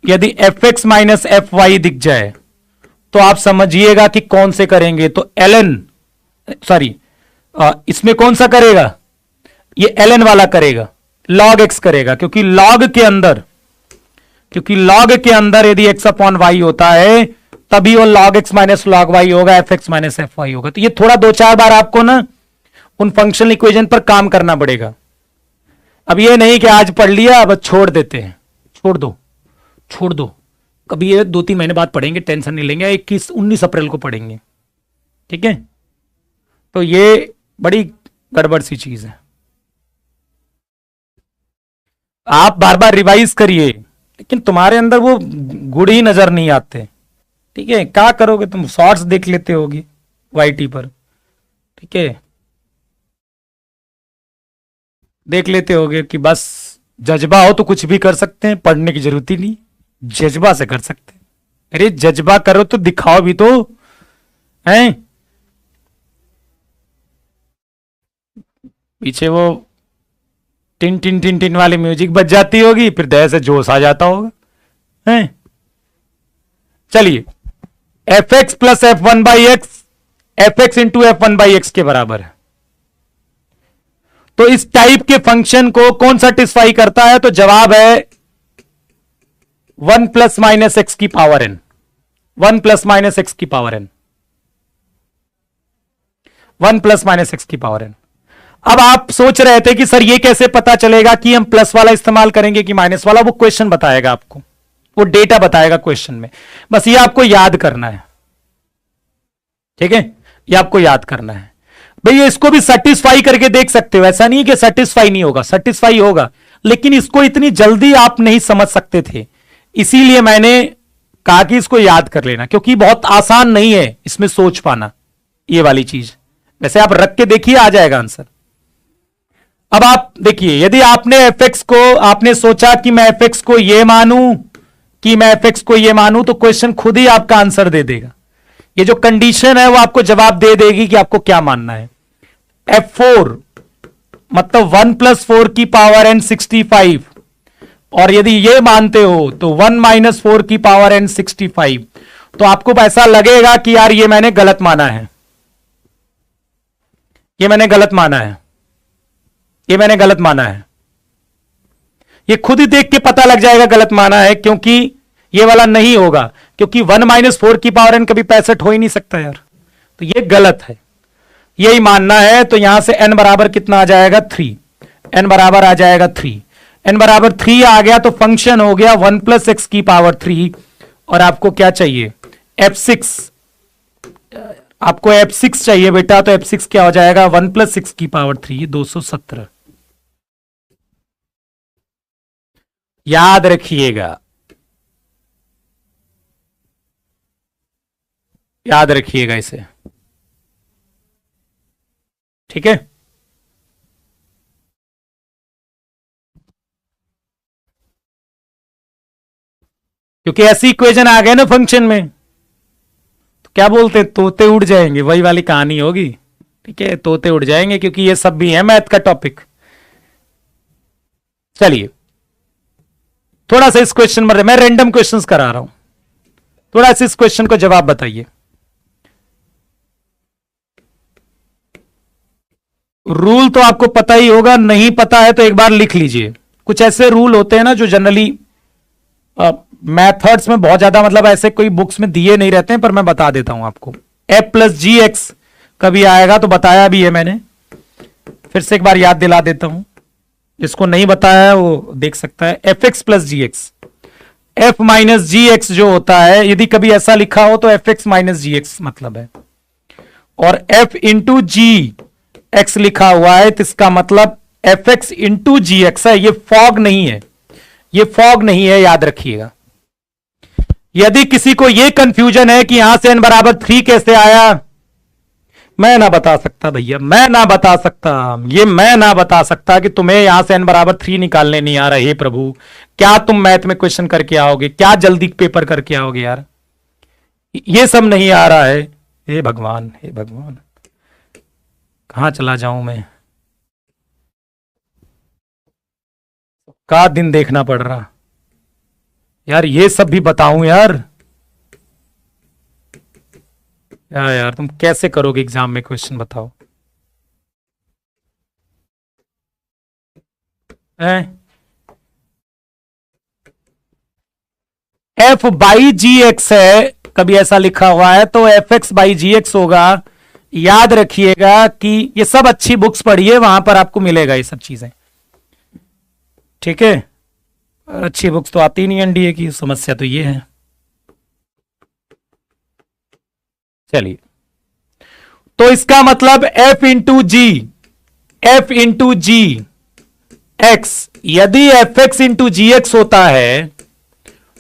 यदि f x minus f y दिख जाए तो आप समझिएगा कि कौन से करेंगे। तो ln सॉरी इसमें कौन सा करेगा, ये ln वाला करेगा, log x करेगा, क्योंकि log के अंदर यदि x अपॉन वाई होता है तभी वो log x minus log y होगा, f x minus f y होगा। तो ये थोड़ा 2-4 बार आपको ना उन फंक्शनल इक्वेशन पर काम करना पड़ेगा। अब ये नहीं कि आज पढ़ लिया अब छोड़ देते हैं, छोड़ दो, कभी ये 2-3 महीने बाद पढ़ेंगे, टेंशन नहीं लेंगे, 19 अप्रैल को पढ़ेंगे, ठीक है। तो ये बड़ी गड़बड़ सी चीज है, आप बार बार रिवाइज करिए, लेकिन तुम्हारे अंदर वो गुण ही नजर नहीं आते, ठीक है। क्या करोगे तुम, शॉर्ट्स देख लेते होगे वाईटी पर, ठीक है, देख लेते होगे कि बस जज्बा हो तो कुछ भी कर सकते हैं, पढ़ने की जरूरत ही नहीं, जज्बा से कर सकते हैं। अरे जज्बा करो तो दिखाओ भी तो, हैं। पीछे वो टिन टिन टिन टिन वाली म्यूजिक बज जाती होगी, फिर दया से जोश आ जाता होगा, हैं। चलिए, F x plus f one by x F x into F one by x के बराबर है। तो इस टाइप के फंक्शन को कौन सेटिस्फाई करता है, तो जवाब है 1 प्लस माइनस एक्स की power n, 1 plus minus x की power n, 1 plus minus x की पावर एन। अब आप सोच रहे थे कि सर ये कैसे पता चलेगा कि हम प्लस वाला इस्तेमाल करेंगे कि माइनस वाला, वो क्वेश्चन बताएगा आपको, वो डेटा बताएगा क्वेश्चन में, बस ये आपको याद करना है, ठीक है, ये आपको याद करना है। भैया इसको भी सेटिस्फाई करके देख सकते हो, ऐसा नहीं कि सेटिस्फाई नहीं होगा, सेटिस्फाई होगा, लेकिन इसको इतनी जल्दी आप नहीं समझ सकते थे, इसीलिए मैंने कहा कि इसको याद कर लेना, क्योंकि बहुत आसान नहीं है इसमें सोच पाना ये वाली चीज। वैसे आप रख के देखिए, आ जाएगा आंसर। अब आप देखिए, यदि आपने एफ को आपने सोचा कि मैं एफ को ये मानूं कि मैं एफ को ये मानूं, तो क्वेश्चन खुद ही आपका आंसर दे देगा। ये जो कंडीशन है वो आपको जवाब दे देगी कि आपको क्या मानना है। F4 मतलब 1 प्लस 4 की पावर n 65, और यदि ये मानते हो तो 1 माइनस 4 की पावर n 65, तो आपको ऐसा लगेगा कि यार ये मैंने गलत माना है, ये मैंने गलत माना है, ये मैंने गलत माना है। ये खुद ही देख के पता लग जाएगा गलत माना है, क्योंकि ये वाला नहीं होगा, क्योंकि 1 माइनस 4 की पावर n कभी 65 हो ही नहीं सकता यार, तो ये गलत है, यही मानना है। तो यहां से n बराबर कितना आ जाएगा 3, n बराबर आ जाएगा 3, n बराबर 3 आ गया, तो फंक्शन हो गया 1 प्लस एक्स की पावर 3, और आपको क्या चाहिए f6, आपको f6 चाहिए बेटा, तो f6 क्या हो जाएगा 1 प्लस 6 की पावर 3 217। याद रखिएगा, याद रखिएगा इसे, ठीक है। क्योंकि ऐसी इक्वेशन आ गए ना फंक्शन में, तो क्या बोलते हैं, तोते उड़ जाएंगे, वही वाली कहानी होगी, ठीक है, तोते उड़ जाएंगे, क्योंकि ये सब भी है मैथ का टॉपिक। चलिए थोड़ा सा इस क्वेश्चन में, मैं रैंडम क्वेश्चंस करा रहा हूं, थोड़ा सा इस क्वेश्चन को जवाब बताइए। रूल तो आपको पता ही होगा, नहीं पता है तो एक बार लिख लीजिए। कुछ ऐसे रूल होते हैं ना जो जनरली मैथड्स में बहुत ज्यादा, मतलब ऐसे कोई बुक्स में दिए नहीं रहते हैं, पर मैं बता देता हूं आपको। f प्लस जी एक्स कभी आएगा तो बताया भी है मैंने, फिर से एक बार याद दिला देता हूं, जिसको नहीं बताया है वो देख सकता है। एफ एक्स प्लस जी एक्स, एफ माइनस जी एक्स जो होता है, यदि कभी ऐसा लिखा हो तो एफ एक्स माइनस जी एक्स मतलब है, और एफ इंटू जी एक्स लिखा हुआ है तो इसका मतलब एफ एक्स इंटू जी एक्स है, ये फॉग नहीं है, ये फॉग नहीं है, याद रखिएगा। यदि किसी को यह कंफ्यूजन है कि यहां से n बराबर 3 कैसे आया, मैं ना बता सकता भैया, मैं ना बता सकता, ये मैं ना बता सकता कि तुम्हें यहां से n बराबर 3 निकालने नहीं आ रहा। हे प्रभु, क्या तुम मैथ में क्वेश्चन करके आओगे, क्या जल्दी पेपर करके आओगे यार, ये सब नहीं आ रहा है। हे भगवान, हे भगवान, कहां चला जाऊं मैं, का दिन देखना पड़ रहा यार, ये सब भी बताऊं यार। यार तुम कैसे करोगे एग्जाम में क्वेश्चन, बताओ। एफ बाई जी एक्स है, कभी ऐसा लिखा हुआ है तो f x by g x होगा। याद रखिएगा कि ये सब अच्छी बुक्स पढ़िए, वहां पर आपको मिलेगा ये सब चीजें, ठीक है। अच्छी बुक्स तो आती नहीं एनडीए की, समस्या तो ये है। चलिए, तो इसका मतलब f इंटू जी, एफ इंटू जी एक्स, यदि एफ एक्स इंटू जी एक्स होता है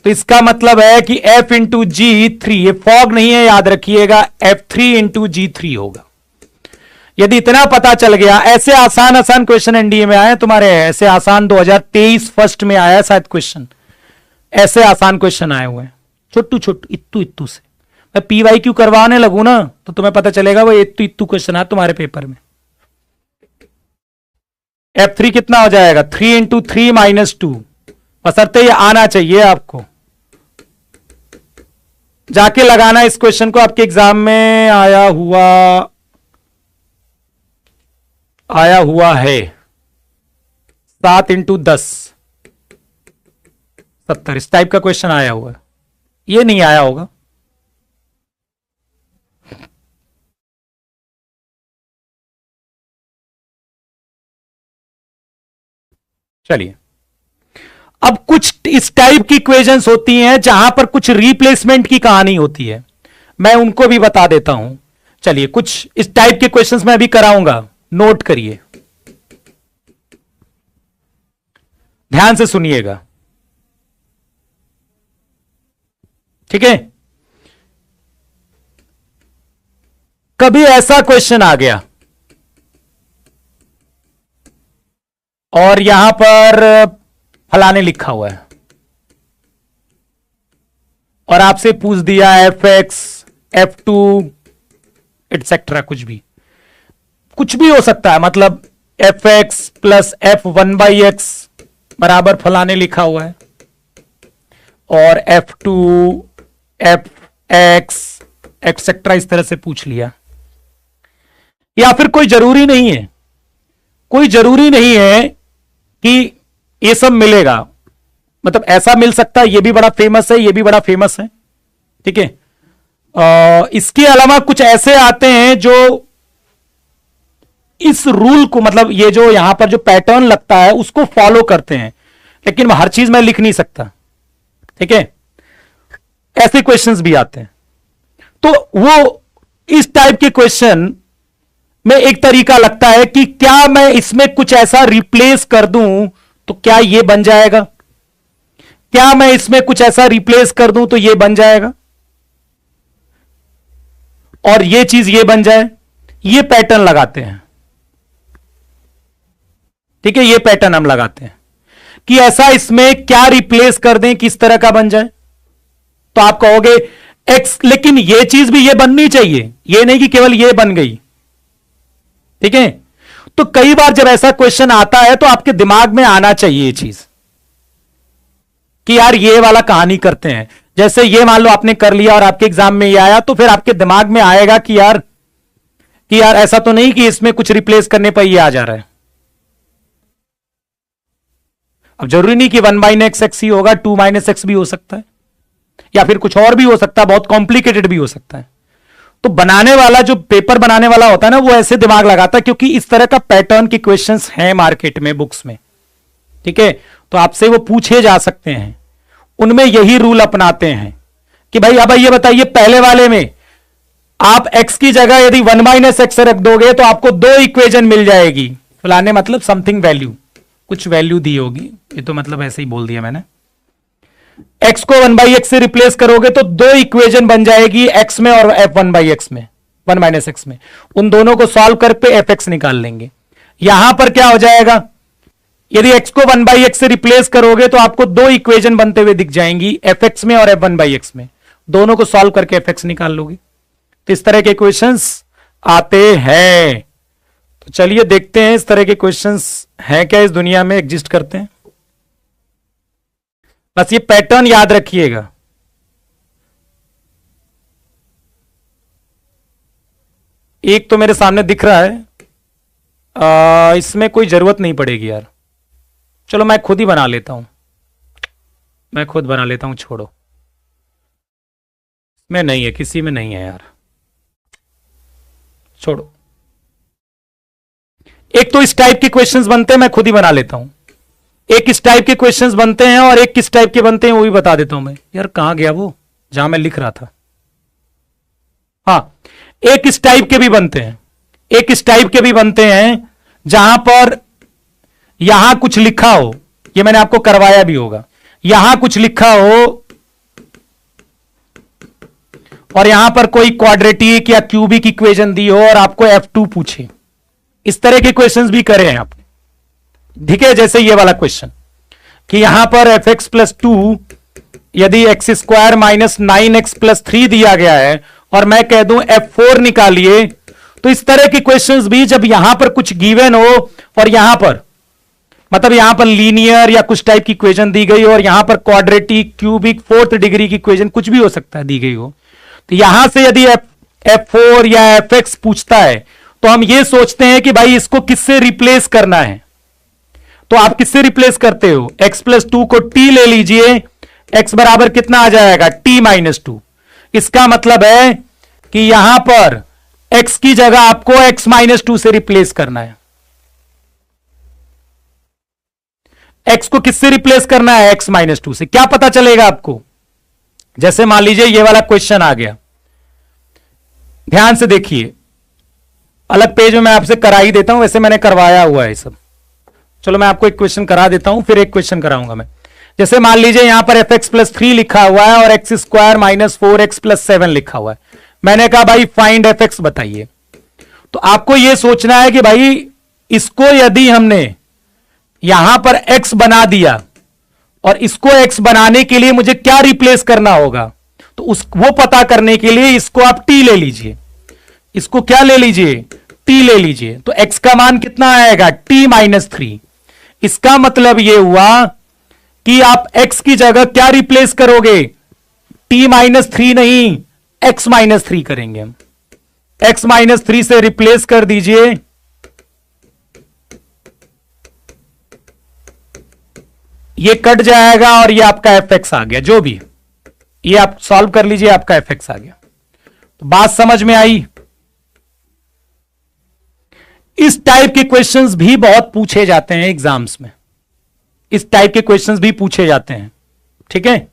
तो इसका मतलब है कि f इंटू जी 3, ये फॉग नहीं है, याद रखिएगा, f3 इंटू जी 3 होगा। यदि इतना पता चल गया, ऐसे आसान आसान क्वेश्चन एनडीए में आए तुम्हारे, ऐसे आसान 2023 फर्स्ट में आया शायद क्वेश्चन, ऐसे आसान क्वेश्चन आए हुए हैं, छोटू छोटू इत्तू इत्तू से। मैं पीवाई क्यू करवाने लगू ना तो तुम्हें पता चलेगा वो इत्तू इत्तू क्वेश्चन है तुम्हारे पेपर में। f3 कितना हो जाएगा, 3 इंटू 3 माइनस 2, बशर्ते ये आना चाहिए आपको, जाके लगाना इस क्वेश्चन को, आपके एग्जाम में आया हुआ है। 7 इंटू 10 70, इस टाइप का क्वेश्चन आया हुआ है, ये नहीं आया होगा। चलिए, अब कुछ इस टाइप की इक्वेशंस होती हैं जहां पर कुछ रिप्लेसमेंट की कहानी होती है, मैं उनको भी बता देता हूं। चलिए, कुछ इस टाइप के क्वेश्चंस मैं अभी कराऊंगा, नोट करिए, ध्यान से सुनिएगा, ठीक है। कभी ऐसा क्वेश्चन आ गया और यहां पर फलाने लिखा हुआ है और आपसे पूछ दिया एफ एक्स F2 एटसेट्रा, कुछ भी हो सकता है, मतलब F x plus F1 by x बराबर फलाने लिखा हुआ है, और F2 Fx एटसेट्रा इस तरह से पूछ लिया। या फिर कोई जरूरी नहीं है, कोई जरूरी नहीं है कि ये सब मिलेगा, मतलब ऐसा मिल सकता है, ये भी बड़ा फेमस है, ये भी बड़ा फेमस है, ठीक है। इसके अलावा कुछ ऐसे आते हैं जो इस रूल को, मतलब ये जो यहां पर जो पैटर्न लगता है उसको फॉलो करते हैं, लेकिन हर चीज मैं लिख नहीं सकता, ठीक है। ऐसे क्वेश्चंस भी आते हैं, तो वो इस टाइप के क्वेश्चन में एक तरीका लगता है कि क्या मैं इसमें कुछ ऐसा रिप्लेस कर दूं तो क्या ये बन जाएगा, क्या मैं इसमें कुछ ऐसा रिप्लेस कर दूं तो ये बन जाएगा, और ये चीज ये बन जाए, ये पैटर्न लगाते हैं, ठीक है। ये पैटर्न हम लगाते हैं कि ऐसा इसमें क्या रिप्लेस कर दें कि इस तरह का बन जाए, तो आप कहोगे एक्स, लेकिन ये चीज भी ये बननी चाहिए, ये नहीं कि केवल ये बन गई, ठीक है। तो कई बार जब ऐसा क्वेश्चन आता है तो आपके दिमाग में आना चाहिए ये चीज कि यार ये वाला कहानी करते हैं। जैसे ये मान लो आपने कर लिया और आपके एग्जाम में ये आया, तो फिर आपके दिमाग में आएगा कि यार ऐसा तो नहीं कि इसमें कुछ रिप्लेस करने पर ये आ जा रहा है। अब जरूरी नहीं कि 1 माइनस एक्स एक्स ही होगा, 2 माइनस एक्स भी हो सकता है, या फिर कुछ और भी हो सकता है, बहुत कॉम्प्लिकेटेड भी हो सकता है। तो बनाने वाला, जो पेपर बनाने वाला होता है ना, वो ऐसे दिमाग लगाता है, क्योंकि इस तरह का पैटर्न के क्वेश्चंस हैं मार्केट में, बुक्स में, ठीक है। तो आपसे वो पूछे जा सकते हैं, उनमें यही रूल अपनाते हैं कि भाई अब ये बताइए, पहले वाले में आप x की जगह यदि 1 माइनस एक्स रख दोगे तो आपको 2 इक्वेशन मिल जाएगी, फलाने मतलब समथिंग वैल्यू, कुछ वैल्यू दी होगी, ये तो मतलब ऐसे ही बोल दिया मैंने। x को 1/x से रिप्लेस करोगे तो दो इक्वेशन बन जाएगी x में और f1/x में, 1 - x में। उन दोनों को सॉल्व कर पे fx निकाल लेंगे। यहां पर क्या हो जाएगा, यदि x को 1/x से रिप्लेस करोगे तो आपको दो इक्वेशन बनते हुए दिख जाएंगी, fx में और f1/x में। दोनों को सॉल्व करके fx निकाल लोगे। तो इस तरह के क्वेश्चंस आते हैं। तो चलिए देखते हैं इस तरह के क्वेश्चंस हैं क्या, इस दुनिया में एग्जिस्ट करते हैं। बस ये पैटर्न याद रखिएगा। एक तो मेरे सामने दिख रहा है, इसमें कोई जरूरत नहीं पड़ेगी यार, चलो मैं खुद ही बना लेता हूं, मैं खुद बना लेता हूं, छोड़ो। में नहीं है, किसी में नहीं है यार, छोड़ो। एक तो इस टाइप के क्वेश्चंस बनते हैं, मैं खुद ही बना लेता हूं। एक इस टाइप के क्वेश्चंस बनते हैं और एक किस टाइप के बनते हैं वो भी बता देता हूं मैं। यार कहां गया वो जहां मैं लिख रहा था। हाँ, एक इस टाइप के भी बनते हैं, एक इस टाइप के भी बनते हैं जहां पर यहां कुछ लिखा हो, ये मैंने आपको करवाया भी होगा, यहां कुछ लिखा हो और यहां पर कोई क्वाड्रेटिक या क्यूबिक इक्वेशन दी हो और आपको F2 पूछे। इस तरह के क्वेश्चंस भी करे हैं आपने, ठीक है। जैसे ये वाला क्वेश्चन कि यहां पर fx + 2 यदि x² - 9x + 3 दिया गया है और मैं कह दूं F4 निकालिए, तो इस तरह के क्वेश्चंस भी जब यहां पर कुछ गिवन हो और यहां पर मतलब यहां पर लीनियर या कुछ टाइप की इक्वेशन दी गई हो और यहां पर क्वाड्रेटिक, क्यूबिक, 4th डिग्री की इक्वेशन कुछ भी हो सकता है दी गई हो, तो यहां से यदि F4 या Fx पूछता है तो हम ये सोचते हैं कि भाई इसको किससे रिप्लेस करना है। तो आप किससे रिप्लेस करते हो, x + 2 को t ले लीजिए, x बराबर कितना आ जाएगा t - 2। इसका मतलब है कि यहां पर x की जगह आपको x - 2 से रिप्लेस करना है। x को किससे रिप्लेस करना है, x - 2 से। क्या पता चलेगा आपको, जैसे मान लीजिए ये वाला क्वेश्चन आ गया, ध्यान से देखिए, अलग पेज में मैं आपसे करा ही देता हूं, वैसे मैंने करवाया हुआ है सब। चलो मैं आपको एक क्वेश्चन करा देता हूं, फिर एक क्वेश्चन कराऊंगा मैं। जैसे मान लीजिए यहां पर fx + 3 लिखा हुआ है और x² - 4x + 7 लिखा हुआ है। मैंने कहा भाई फाइंड fx बताइए। तो आपको यह सोचना है कि भाई इसको यदि हमने यहां पर x बना दिया और इसको x बनाने के लिए मुझे क्या रिप्लेस करना होगा, तो वो पता करने के लिए इसको आप t ले लीजिए, इसको क्या ले लीजिए, t ले लीजिए। तो x का मान कितना आएगा, t - 3। इसका मतलब यह हुआ कि आप x की जगह क्या रिप्लेस करोगे, t - 3 नहीं, x - 3 करेंगे हम। x - 3 से रिप्लेस कर दीजिए, ये कट जाएगा और ये आपका fx आ गया। जो भी ये आप सॉल्व कर लीजिए, आपका fx आ गया। तो बात समझ में आई। इस टाइप के क्वेश्चंस भी बहुत पूछे जाते हैं एग्जाम्स में, इस टाइप के क्वेश्चंस भी पूछे जाते हैं, ठीक है।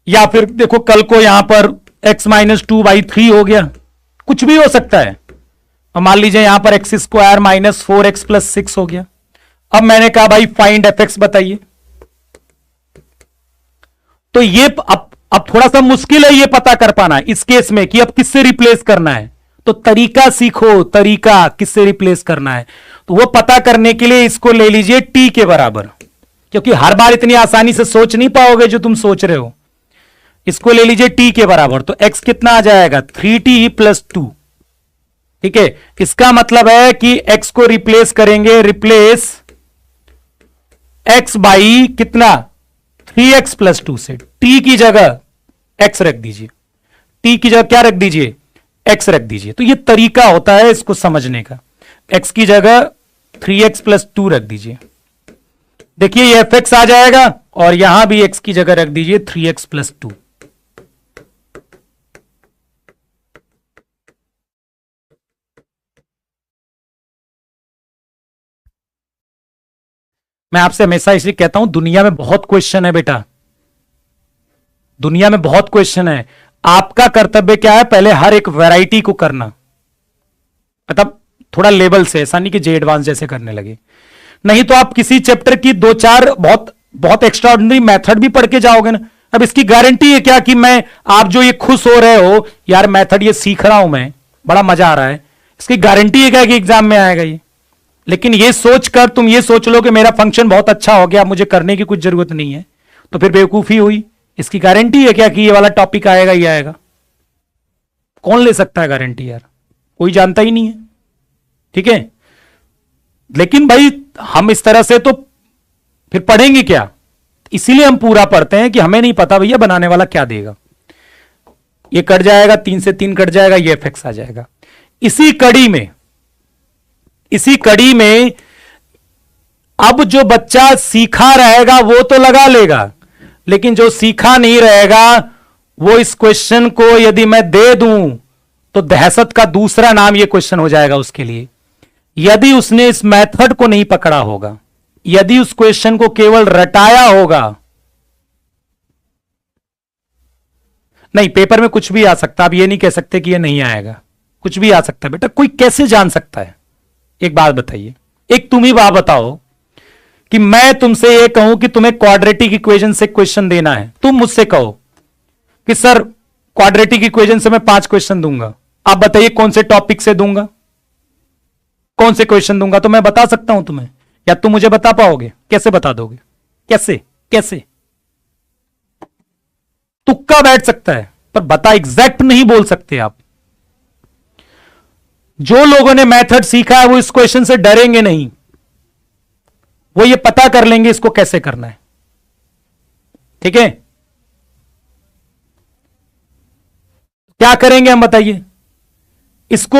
या फिर देखो कल को यहां पर x - 2/3 हो गया, कुछ भी हो सकता है। और मान लीजिए यहां पर x² - 4x + 6 हो गया। अब मैंने कहा भाई फाइंड fx बताइए। तो ये अब थोड़ा सा मुश्किल है ये पता कर पाना इस केस में कि अब किससे रिप्लेस करना है। तो तरीका सीखो, तरीका किससे रिप्लेस करना है। तो वो पता करने के लिए इसको ले लीजिए t के बराबर, क्योंकि हर बार इतनी आसानी से सोच नहीं पाओगे जो तुम सोच रहे हो। इसको ले लीजिए t के बराबर, तो x कितना आ जाएगा, 3t + 2, ठीक है। इसका मतलब है कि x को रिप्लेस करेंगे, रिप्लेस x बाई कितना, 3x + 2 से। t की जगह x रख दीजिए, t की जगह क्या रख दीजिए, x रख दीजिए। तो ये तरीका होता है इसको समझने का। x की जगह 3x + 2 रख दीजिए, देखिए ये fx आ जाएगा और यहां भी x की जगह रख दीजिए 3x + 2। मैं आपसे हमेशा इसलिए कहता हूं, दुनिया में बहुत क्वेश्चन है बेटा, दुनिया में बहुत क्वेश्चन है। आपका कर्तव्य क्या है, पहले हर एक वैरायटी को करना, मतलब थोड़ा लेवल से, ऐसा नहीं कि जे एडवांस जैसे करने लगे। नहीं तो आप किसी चैप्टर की 2-4 बहुत बहुत एक्स्ट्राऑर्डिनरी मेथड भी पढ़ के जाओगे ना। अब इसकी गारंटी है क्या कि मैं, आप जो ये खुश हो रहे हो यार मेथड ये सीख रहा हूं मैं, बड़ा मजा आ रहा है, इसकी गारंटी है क्या कि एग्जाम में आएगा ये? लेकिन ये सोचकर तुम ये सोच लो कि मेरा फंक्शन बहुत अच्छा हो गया, मुझे करने की कुछ जरूरत नहीं है, तो फिर बेवकूफी हुई। इसकी गारंटी है क्या कि ये वाला टॉपिक आएगा ही आएगा? कौन ले सकता है गारंटी यार? कोई जानता ही नहीं है। ठीक है, लेकिन भाई हम इस तरह से तो फिर पढ़ेंगे क्या? इसीलिए हम पूरा पढ़ते हैं कि हमें नहीं पता भैया बनाने वाला क्या देगा। ये कट जाएगा, 3 से 3 कट जाएगा, ये एफएक्स आ जाएगा। इसी कड़ी में अब जो बच्चा सीखा रहेगा वो तो लगा लेगा, लेकिन जो सीखा नहीं रहेगा वो इस क्वेश्चन को यदि मैं दे दूं तो दहशत का दूसरा नाम ये क्वेश्चन हो जाएगा उसके लिए। यदि उसने इस मेथड को नहीं पकड़ा होगा, यदि उस क्वेश्चन को केवल रटाया होगा, नहीं पेपर में कुछ भी आ सकता, आप ये नहीं कह सकते कि ये नहीं आएगा, कुछ भी आ सकता है बेटा। कोई कैसे जान सकता है? एक बात बताइए, एक तुम ही बात बताओ कि मैं तुमसे ये कहूं कि तुम्हें क्वाड्रेटिक इक्वेशन से क्वेश्चन देना है, तुम मुझसे कहो कि सर क्वाड्रेटिक इक्वेशन से मैं 5 क्वेश्चन दूंगा, आप बताइए कौन से टॉपिक से दूंगा, कौन से क्वेश्चन दूंगा? तो मैं बता सकता हूं तुम्हें, या तुम मुझे बता पाओगे? कैसे बता दोगे? कैसे? तुक्का बैठ सकता है पर बता एग्जैक्ट नहीं बोल सकते आप। जो लोगों ने मेथड सीखा है वो इस क्वेश्चन से डरेंगे नहीं, वो ये पता कर लेंगे इसको कैसे करना है। ठीक है, क्या करेंगे हम बताइए? इसको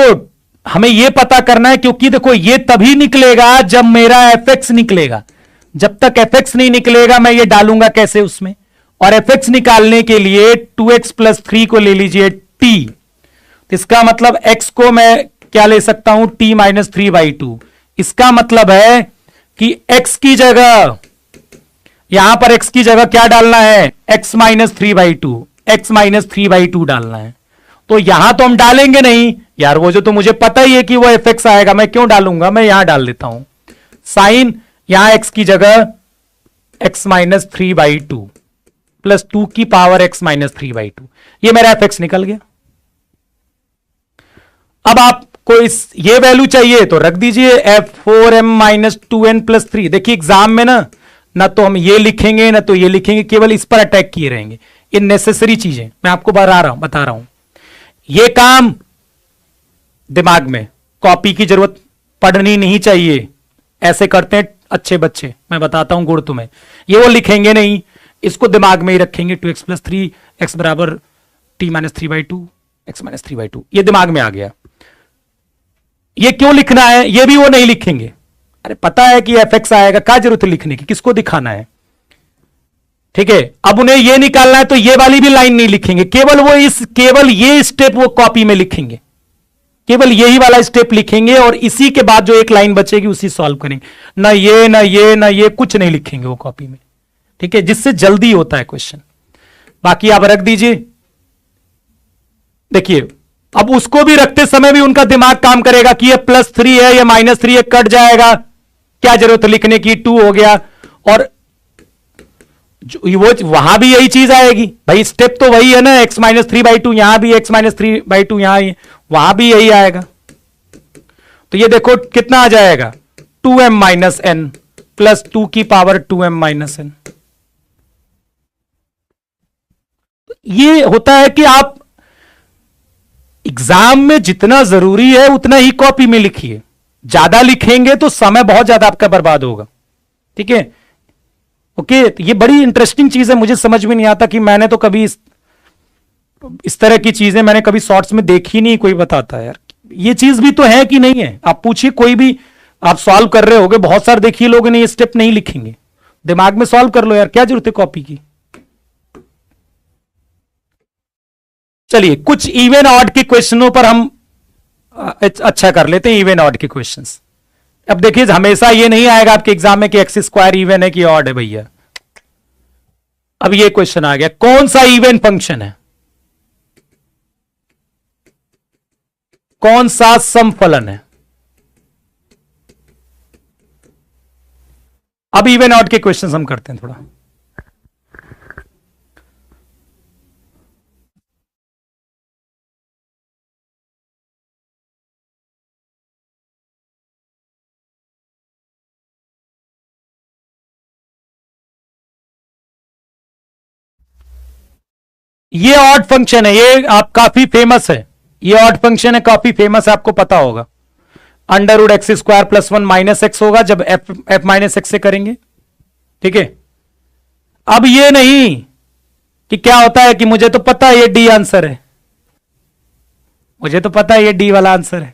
हमें यह पता करना है, क्योंकि देखो ये तभी निकलेगा जब मेरा एफएक्स निकलेगा। जब तक एफएक्स नहीं निकलेगा मैं ये डालूंगा कैसे उसमें? और एफएक्स निकालने के लिए 2x + 3 को ले लीजिए t, इसका मतलब x को मैं क्या ले सकता हूं? t - 3/2। इसका मतलब है कि x की जगह, यहां पर x की जगह क्या डालना है? x - 3/2, x - 3/2 डालना है। तो यहां तो हम डालेंगे नहीं यार, वो जो तो मुझे पता ही है कि वो एफएक्स आएगा, मैं क्यों डालूंगा? मैं यहां डाल देता हूं साइन, यहां x की जगह x - 3/2 + 2 की पावर x - 3/2, ये मेरा एफएक्स निकल गया। अब आपको ये वैल्यू चाहिए तो रख दीजिए f4m - 2n + 3। देखिए एग्जाम में ना तो हम ये लिखेंगे ना तो ये लिखेंगे, केवल इस पर अटैक किए रहेंगे। ये नेसेसरी चीजें मैं आपको बता रहा हूं। ये काम दिमाग में, कॉपी की जरूरत पढ़नी नहीं चाहिए। ऐसे करते हैं अच्छे बच्चे, मैं बताता हूं गुण तुम्हें। ये वो लिखेंगे नहीं, इसको दिमाग में ही रखेंगे। 2x + 3 x = t - 3/2 x - 3/2, ये दिमाग में आ गया। ये क्यों लिखना है ये भी वो नहीं लिखेंगे। अरे पता है कि एफएक्स आएगा, क्या जरूरत है लिखने की? किसको दिखाना है? ठीक है, अब उन्हें ये निकालना है तो ये वाली भी लाइन नहीं लिखेंगे, केवल ये स्टेप वो कॉपी में लिखेंगे, केवल यही वाला स्टेप लिखेंगे और इसी के बाद जो एक लाइन बचेगी उसी सॉल्व करेंगे। ना ये कुछ नहीं लिखेंगे वो कॉपी में। ठीक है, जिससे जल्दी होता है क्वेश्चन। बाकी आप रख दीजिए। देखिए अब उसको भी रखते समय भी उनका दिमाग काम करेगा कि ये +3 है, ये -3 है, कट जाएगा, क्या जरूरत है लिखने की, 2 हो गया। और वो वहां भी यही चीज आएगी भाई, स्टेप तो वही है ना, x - 3/2, यहां भी x - 3/2, यहां वहां भी यही आएगा। तो ये देखो कितना आ जाएगा, 2m - n + 2 की पावर 2m - n। ये होता है कि आप एग्जाम में जितना जरूरी है उतना ही कॉपी में लिखिए। ज्यादा लिखेंगे तो समय बहुत ज्यादा आपका बर्बाद होगा। ठीक है, ओके। तो ये बड़ी इंटरेस्टिंग चीज है, मुझे समझ में नहीं आता कि मैंने तो कभी इस तरह की चीजें मैंने कभी शॉर्ट्स में देखी नहीं, कोई बताता है यार ये चीज भी तो है कि नहीं है। आप पूछिए कोई भी, आप सॉल्व कर रहे होगे बहुत सारे, देखिए लोग ने ये स्टेप नहीं लिखेंगे, दिमाग में सॉल्व कर लो यार, क्या जरूरत है कॉपी की। चलिए कुछ इवन ऑड के क्वेश्चनों पर हम अच्छा कर लेते हैं, इवन ऑड के क्वेश्चंस। अब देखिए हमेशा ये नहीं आएगा आपके एग्जाम में कि x² इवन है कि ऑड है भैया। अब ये क्वेश्चन आ गया, कौन सा इवन फंक्शन है, कौन सा सम फलन है? अब इवन ऑड के क्वेश्चंस हम करते हैं थोड़ा। ये ऑड फंक्शन है, ये आप काफी फेमस है, ये ऑड फंक्शन है, काफी फेमस है, आपको पता होगा। Under root x square plus one minus x होगा जब एफ माइनस एक्स से करेंगे, ठीक है। अब ये नहीं कि क्या होता है कि मुझे तो पता है ये डी आंसर है, मुझे तो पता है ये डी वाला आंसर है,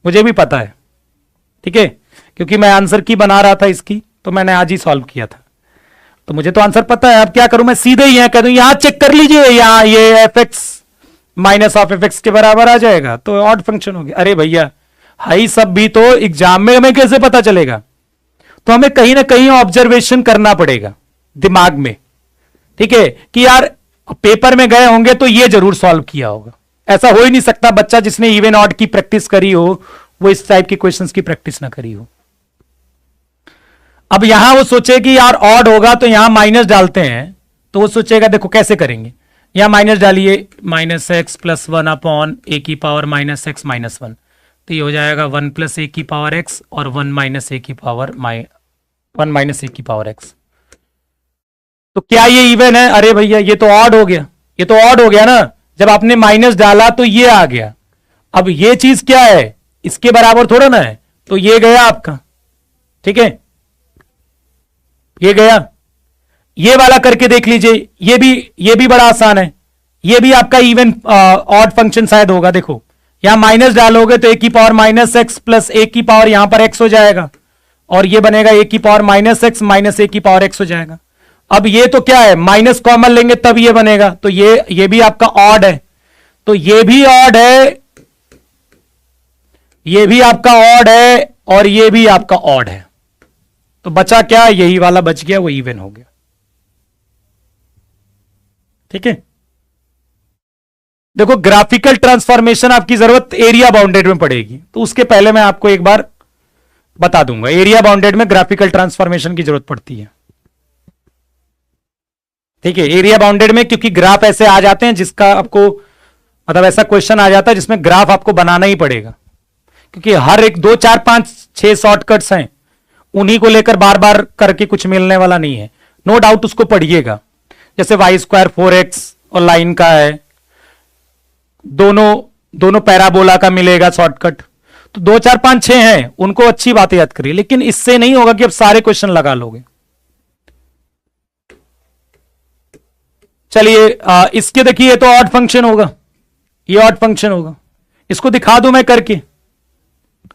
मुझे भी पता है, ठीक है, क्योंकि मैं आंसर की बना रहा था इसकी, तो मैंने आज ही सॉल्व किया था, तो मुझे तो आंसर पता है। अब क्या करूं मैं, सीधे ही यहां कह दूं यहां चेक कर लीजिए, यहां ये F x minus of F x के बराबर आ जाएगा, तो ऑड फंक्शन हो गया। अरे भैया हाई सब भी तो एग्जाम में हमें कैसे पता चलेगा, तो हमें कहीं ना कहीं ऑब्जर्वेशन करना पड़ेगा दिमाग में, ठीक है, कि यार पेपर में गए होंगे तो ये जरूर सॉल्व किया होगा। ऐसा हो ही नहीं सकता बच्चा जिसने इवन ऑड की प्रैक्टिस करी हो वो इस टाइप की क्वेश्चंस की प्रैक्टिस ना करी हो। अब यहां वो सोचे कि यार ऑड होगा तो यहां माइनस डालते हैं, तो वो सोचेगा देखो कैसे करेंगे, यहां माइनस डालिए, minus x plus one upon a की power minus x minus one, तो ये हो जाएगा वन प्लस ए की पावर एक्स और वन माइनस ए की पावर वन माइनस ए की पावर एक्स। तो क्या ये इवन है? अरे भैया ये तो ऑड हो गया, ये तो ऑड हो गया ना, जब आपने माइनस डाला तो ये आ गया। अब ये चीज क्या है, इसके बराबर थोड़ा ना है, तो ये गया आपका, ठीक है, ये गया। ये वाला करके देख लीजिए, ये भी बड़ा आसान है, ये भी आपका इवन ऑड फंक्शन शायद होगा। देखो यहां माइनस डालोगे तो ए की power minus x plus a की पावर यहां पर एक्स हो जाएगा, और ये बनेगा ए की power minus x minus a की पावर एक्स हो जाएगा। अब ये तो क्या है, माइनस कॉमन लेंगे तब ये बनेगा, तो ये भी आपका ऑड है, तो ये भी ऑड है, ये भी आपका ऑड है, और ये भी आपका ऑड है, तो बचा क्या, यही वाला बच गया, वो इवन हो गया, ठीक है। देखो ग्राफिकल ट्रांसफॉर्मेशन आपकी जरूरत एरिया बाउंडेड में पड़ेगी, तो उसके पहले मैं आपको एक बार बता दूंगा, एरिया बाउंडेड में ग्राफिकल ट्रांसफॉर्मेशन की जरूरत पड़ती है, ठीक है। एरिया बाउंडेड में क्योंकि ग्राफ ऐसे आ जाते हैं जिसका आपको मतलब ऐसा क्वेश्चन आ जाता है जिसमें ग्राफ आपको बनाना ही पड़ेगा, क्योंकि हर एक 2 4 5 6 शॉर्टकट्स हैं, उन्हीं को लेकर बार बार करके कुछ मिलने वाला नहीं है। नो डाउट उसको पढ़िएगा, जैसे वाई स्क्वायर 4x और लाइन का है, दोनों पैराबोला का मिलेगा शॉर्टकट, तो 2 4 5 6 हैं, उनको अच्छी बातें याद करिए, लेकिन इससे नहीं होगा कि अब सारे क्वेश्चन लगा लोगे। चलिए इसके देखिए, ये तो ऑड फंक्शन होगा, ये ऑड फंक्शन होगा, इसको दिखा दूं मैं करके।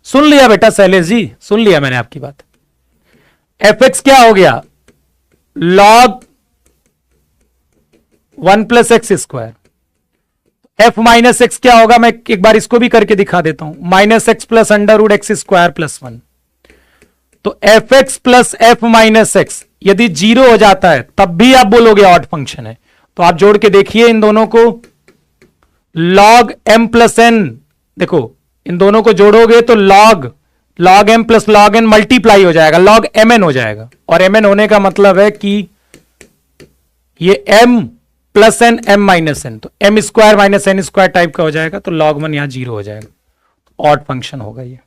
सुन लिया बेटा शैलेश जी, सुन लिया मैंने आपकी बात। एफ एक्स क्या हो गया, log 1 plus x square, F minus x क्या होगा, मैं एक बार इसको भी करके दिखा देता हूं, minus x plus under root x square plus 1। तो f x plus f minus x यदि 0 हो जाता है तब भी आप बोलोगे ऑड फंक्शन है, तो आप जोड़ के देखिए इन दोनों को, लॉग एम प्लस एन, देखो इन दोनों को जोड़ोगे तो log m plus log n multiply हो जाएगा, लॉग एम एन हो जाएगा, और एम एन होने का मतलब है कि ये m plus n m minus n, तो m square minus n square type का हो जाएगा, तो लॉग 1 यहां 0 हो जाएगा, ऑड फंक्शन होगा ये।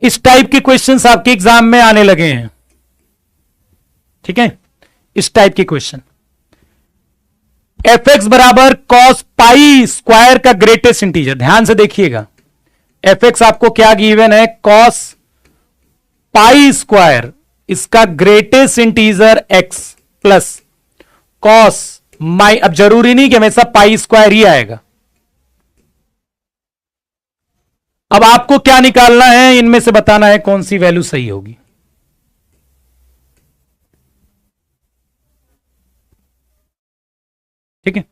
इस टाइप के क्वेश्चंस आपके एग्जाम में आने लगे हैं, ठीक है, इस टाइप के क्वेश्चन। एफ एक्स बराबर कॉस पाई स्क्वायर का ग्रेटेस्ट इंटीजर, ध्यान से देखिएगा, एफ एक्स आपको क्या गिवन है, कॉस पाई स्क्वायर, इसका greatest integer x plus cos माई, अब जरूरी नहीं कि हमेशा पाई स्क्वायर ही आएगा, अब आपको क्या निकालना है, इनमें से बताना है कौन सी वैल्यू सही होगी। ठीक है,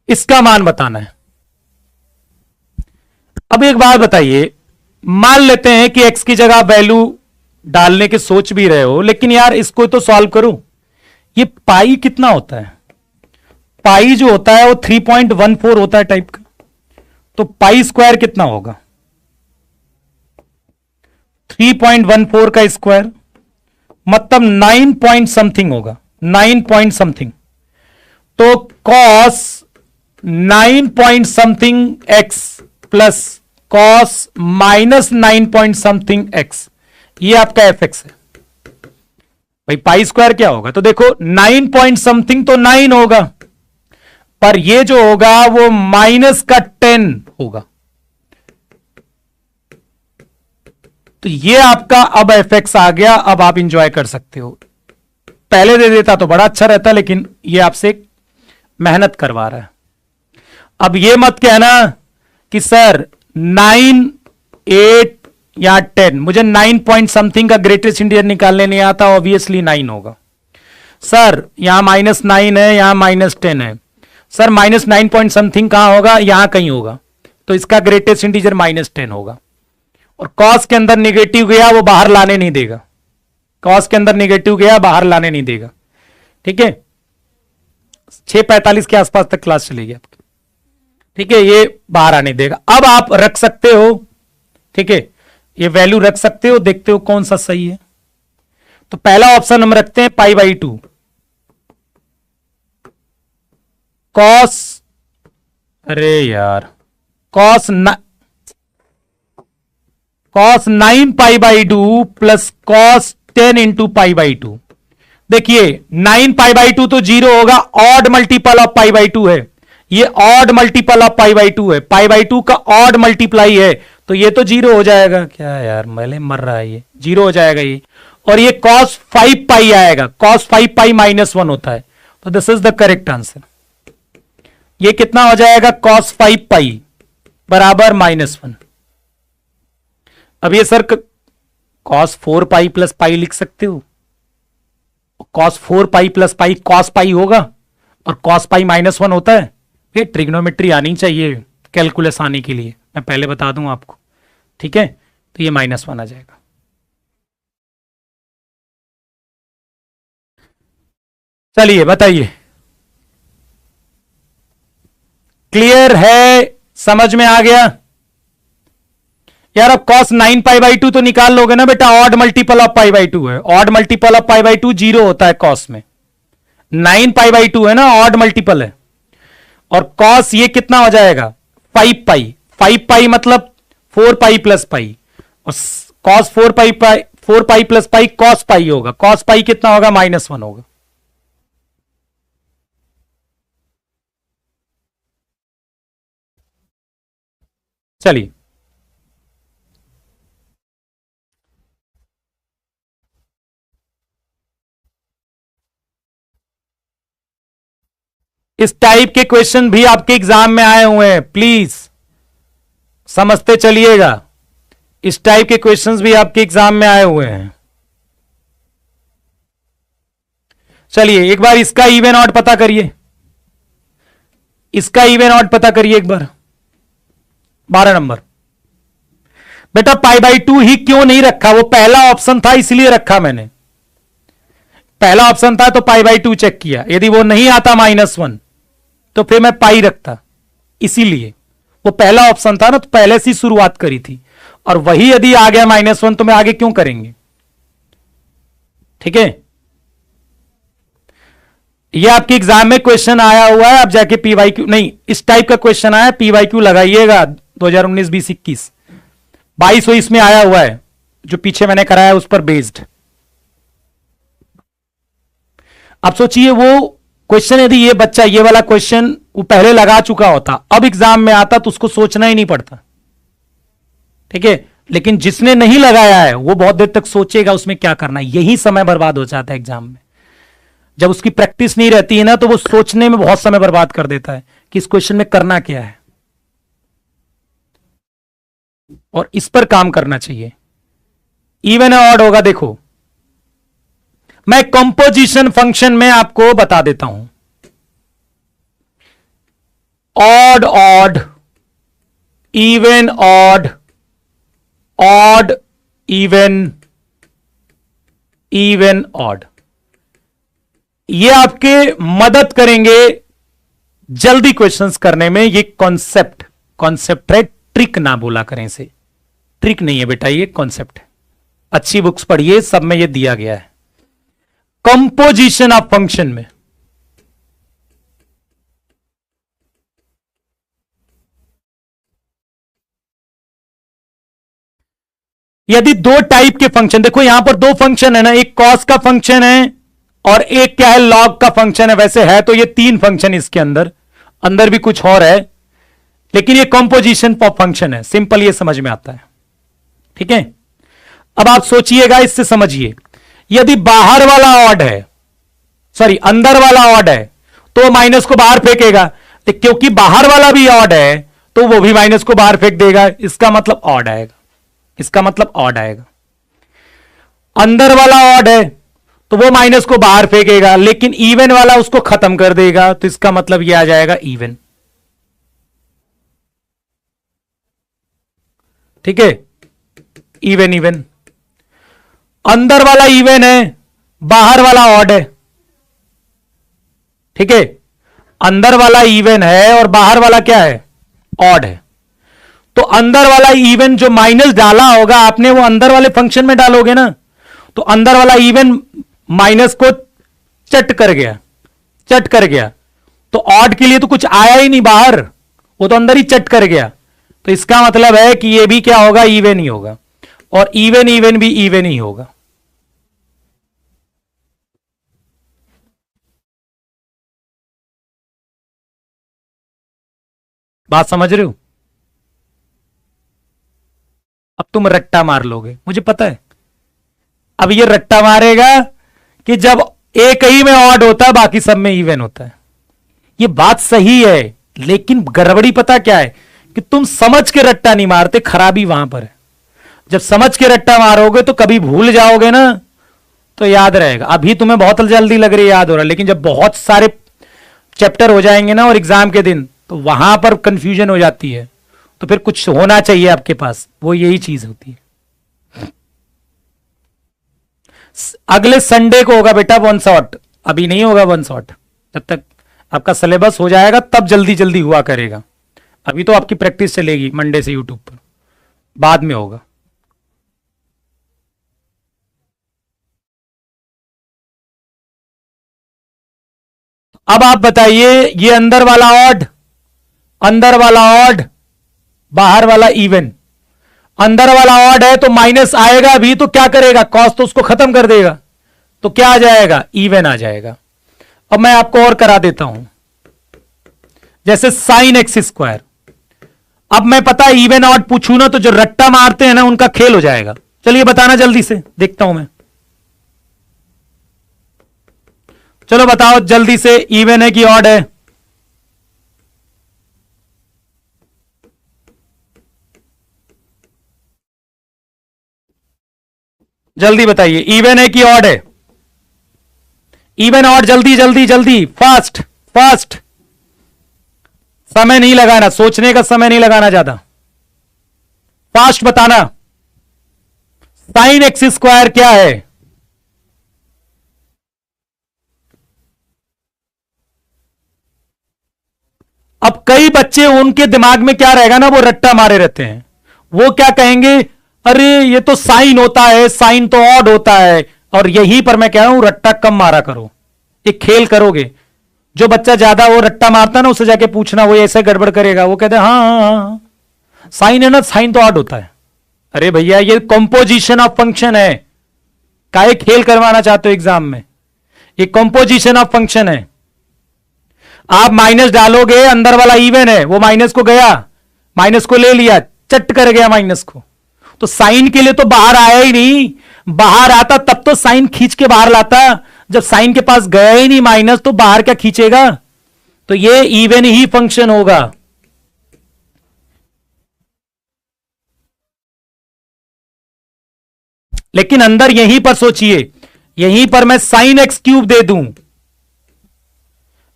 इसका मान बताना है। अब एक बात बताइए, मान लेते हैं कि x की जगह वैल्यू डालने की सोच भी रहे हो, लेकिन यार इसको तो सॉल्व करूं, ये पाई कितना होता है, पाई जो होता है वो 3.14 होता है टाइप का, तो पाई स्क्वायर कितना होगा? 3.14 का स्क्वायर मतलब 9 पॉइंट समथिंग होगा, 9 पॉइंट समथिंग। तो cos 9 point something x plus cos minus 9 point something x, ये आपका एफ एक्स है। भाई पाई स्क्वायर क्या होगा? तो देखो 9 पॉइंट समथिंग तो 9 होगा, पर ये जो होगा वो माइनस का 10 होगा। तो ये आपका अब एफ एक्स आ गया। अब आप इंजॉय कर सकते हो। पहले दे देता तो बड़ा अच्छा रहता, लेकिन ये आपसे मेहनत करवा रहा है। अब ये मत कहना कि सर 9, 8 या 10, मुझे 9 पॉइंट समथिंग का ग्रेटेस्ट इंटीजर निकालने नहीं आता, ऑब्वियसली 9 होगा। सर यहां -9 है, यहां -10 है, सर -9 पॉइंट समथिंग कहां होगा? यहां कहीं होगा, तो इसका ग्रेटेस्ट इंटीजर -10 होगा। और कॉस के अंदर निगेटिव गया, वो बाहर लाने नहीं देगा। कॉस के अंदर निगेटिव गया, बाहर लाने नहीं देगा। ठीक है, 6:45 के आसपास तक क्लास चलेगी आपकी। ठीक है, ये बाहर आने देगा। अब आप रख सकते हो, ठीक है, ये वैल्यू रख सकते हो, देखते हो कौन सा सही है। तो पहला ऑप्शन हम रखते हैं π/2 कॉस, अरे यार कॉस 9 π/2 प्लस कॉस 10 इंटू π/2। देखिए 9 π/2 तो 0 होगा, ऑड मल्टीपल ऑफ π/2 है, ये ऑड मल्टीपल ऑफ π/2 है, π/2 का ऑड मल्टीप्लाई है, तो ये तो 0 हो जाएगा। क्या यार मैले मर रहा है, ये 0 हो जाएगा ये। और ये cos 5π आएगा, cos 5π -1 होता है, तो this is the correct answer. ये कितना हो जाएगा? cos 5π बराबर -1। अब ये सर cos 4π प्लस पाई लिख सकते हो, cos 4π प्लस पाई cos पाई होगा, और cos पाई -1 होता है। ये ट्रिग्नोमेट्री आनी चाहिए कैलकुलस आने के लिए, मैं पहले बता दूं आपको। ठीक है, तो ये -1 आ जाएगा। चलिए बताइए, क्लियर है? समझ में आ गया? यार अब cos 9π/2 तो निकाल लोगे ना बेटा, ऑड मल्टीपल ऑफ π/2 है, ऑड मल्टीपल ऑफ π/2 0 होता है cos में, 9π/2 है ना, ऑड मल्टीपल है। और cos ये कितना हो जाएगा? 5π, 5π मतलब 4π प्लस पाई, और cos 4π प्लस पाई cos पाई होगा, cos पाई कितना होगा? -1 होगा। चलिए इस टाइप के क्वेश्चन भी आपके एग्जाम में आए हुए हैं, प्लीज समझते चलिएगा। इस टाइप के क्वेश्चंस भी आपके एग्जाम में आए हुए हैं। चलिए एक बार इसका इवन ऑड पता करिए, इसका इवन ऑड पता करिए एक बार। 12 नंबर बेटा π/2 ही क्यों नहीं रखा? वो पहला ऑप्शन था इसलिए रखा मैंने, पहला ऑप्शन था तो π/2 चेक किया। यदि वो नहीं आता -1 तो फिर मैं पाई रखता, इसीलिए वो पहला ऑप्शन था ना, तो पहले से शुरुआत करी थी। और वही यदि आ गया -1 तो मैं आगे क्यों करेंगे? ठीक है, ये आपके एग्जाम में क्वेश्चन आया हुआ है, आप जाके PYQ नहीं, इस टाइप का क्वेश्चन आया, PYQ लगाइएगा 2019, 20, 21, 22 में आया हुआ है, जो पीछे मैंने कराया उस पर बेस्ड। अब सोचिए वो क्वेश्चन यदि ये बच्चा ये वाला क्वेश्चन वो पहले लगा चुका होता, अब एग्जाम में आता तो उसको सोचना ही नहीं पड़ता। ठीक है, लेकिन जिसने नहीं लगाया है वो बहुत देर तक सोचेगा उसमें क्या करना है, यही समय बर्बाद हो जाता है एग्जाम में। जब उसकी प्रैक्टिस नहीं रहती है ना, तो वो सोचने में बहुत समय बर्बाद कर देता है कि इस क्वेश्चन में करना क्या है, और इस पर काम करना चाहिए। इवन है ऑड होगा, देखो मैं कंपोजिशन फंक्शन में आपको बता देता हूं। Odd odd, even odd, odd even, even odd, ये आपके मदद करेंगे जल्दी क्वेश्चंस करने में। ये कॉन्सेप्ट कॉन्सेप्ट है, ट्रिक ना बोला करें इसे, ट्रिक नहीं है बेटा, ये कॉन्सेप्ट है। अच्छी बुक्स पढ़िए, सब में ये दिया गया है। कंपोजिशन ऑफ फंक्शन में यदि दो टाइप के फंक्शन, देखो यहां पर दो फंक्शन है ना, एक कॉस का फंक्शन है और एक क्या है, लॉग का फंक्शन है। वैसे है तो ये तीन फंक्शन इसके अंदर, अंदर भी कुछ और है, लेकिन ये कंपोजिशन ऑफ फंक्शन है। सिंपल ये समझ में आता है, ठीक है। अब आप सोचिएगा, इससे समझिए, यदि बाहर वाला ऑड है, सॉरी अंदर वाला ऑड है, तो माइनस को बाहर फेंकेगा, क्योंकि बाहर वाला भी ऑड है तो वो भी माइनस को बाहर फेंक देगा, इसका मतलब ऑड आएगा, इसका मतलब ऑड आएगा। अंदर वाला ऑड है तो वो माइनस को बाहर फेंकेगा, लेकिन इवन वाला उसको खत्म कर देगा, तो इसका मतलब ये आ जाएगा इवन, ठीक है। इवन इवन, अंदर वाला इवन है, बाहर वाला ऑड है, ठीक है। अंदर वाला इवन है और बाहर वाला क्या है, ऑड है। तो अंदर वाला इवन जो माइनस डाला होगा आपने, वो अंदर वाले फंक्शन में डालोगे ना, तो अंदर वाला इवन माइनस को चट कर गया, चट कर गया। तो ऑड के लिए तो कुछ आया ही नहीं बाहर, वो तो अंदर ही चट कर गया। तो इसका मतलब है कि ये भी क्या होगा, इवन ही होगा, और इवन इवन भी इवन ही होगा। बात समझ रहे हो? अब तुम रट्टा मार लोगे, मुझे पता है। अब ये रट्टा मारेगा कि जब एक ही में ऑड होता है, बाकी सब में इवन होता है। ये बात सही है, लेकिन गड़बड़ी पता क्या है कि तुम समझ के रट्टा नहीं मारते, खराबी वहां पर है। जब समझ के रट्टा मारोगे तो कभी भूल जाओगे ना, तो याद रहेगा। अभी तुम्हें बहुत जल्दी लग रही है, याद हो रहा है, लेकिन जब बहुत सारे चैप्टर हो जाएंगे ना और एग्जाम के दिन, तो वहां पर कंफ्यूजन हो जाती है। तो फिर कुछ होना चाहिए आपके पास, वो यही चीज होती है। अगले संडे को होगा बेटा वन शॉट, अभी नहीं होगा वन शॉट। जब तक आपका सिलेबस हो जाएगा तब जल्दी जल्दी हुआ करेगा। अभी तो आपकी प्रैक्टिस चलेगी मंडे से यूट्यूब पर, बाद में होगा। अब आप बताइए, ये अंदर वाला ऑड, अंदर वाला ऑड, बाहर वाला इवन। अंदर वाला ऑड है तो माइनस आएगा भी, तो क्या करेगा, कॉस तो उसको खत्म कर देगा, तो क्या आ जाएगा, इवन आ जाएगा। अब मैं आपको और करा देता हूं, जैसे साइन एक्स स्क्वायर। अब मैं पता इवन ऑड पूछू ना, तो जो रट्टा मारते हैं ना उनका खेल हो जाएगा। चलिए बताना जल्दी से, देखता हूं मैं। चलो बताओ जल्दी से, इवन है कि ऑड है? जल्दी बताइए, इवन है कि ऑड है? इवन ऑड, जल्दी जल्दी जल्दी, फास्ट फास्ट। समय नहीं लगाना, सोचने का समय नहीं लगाना ज्यादा, फास्ट बताना। साइन एक्स स्क्वायर क्या है? अब कई बच्चे, उनके दिमाग में क्या रहेगा ना, वो रट्टा मारे रहते हैं। वो क्या कहेंगे, अरे ये तो साइन होता है, साइन तो ऑड होता है। और यहीं पर मैं कह रहा हूं, रट्टा कम मारा करो, एक खेल करोगे। जो बच्चा ज्यादा वो रट्टा मारता ना, उससे जाके पूछना, वो ऐसे गड़बड़ करेगा। वो कहते हैं हाँ हाँ हाँ, साइन है ना, साइन तो ऑड होता है। अरे भैया, ये कंपोजिशन ऑफ फंक्शन है, काहे खेल करवाना चाहते हो एग्जाम में? ये कंपोजिशन ऑफ फंक्शन है। आप माइनस डालोगे, अंदर वाला इवन है, वो माइनस को गया, माइनस को ले लिया, चट कर गया माइनस को। तो साइन के लिए तो बाहर आया ही नहीं, बाहर आता तब तो साइन खींच के बाहर लाता। जब साइन के पास गया ही नहीं माइनस, तो बाहर क्या खींचेगा? तो ये इवन ही फंक्शन होगा। लेकिन अंदर यहीं पर सोचिए, यहीं पर मैं साइन एक्स क्यूब दे दूं,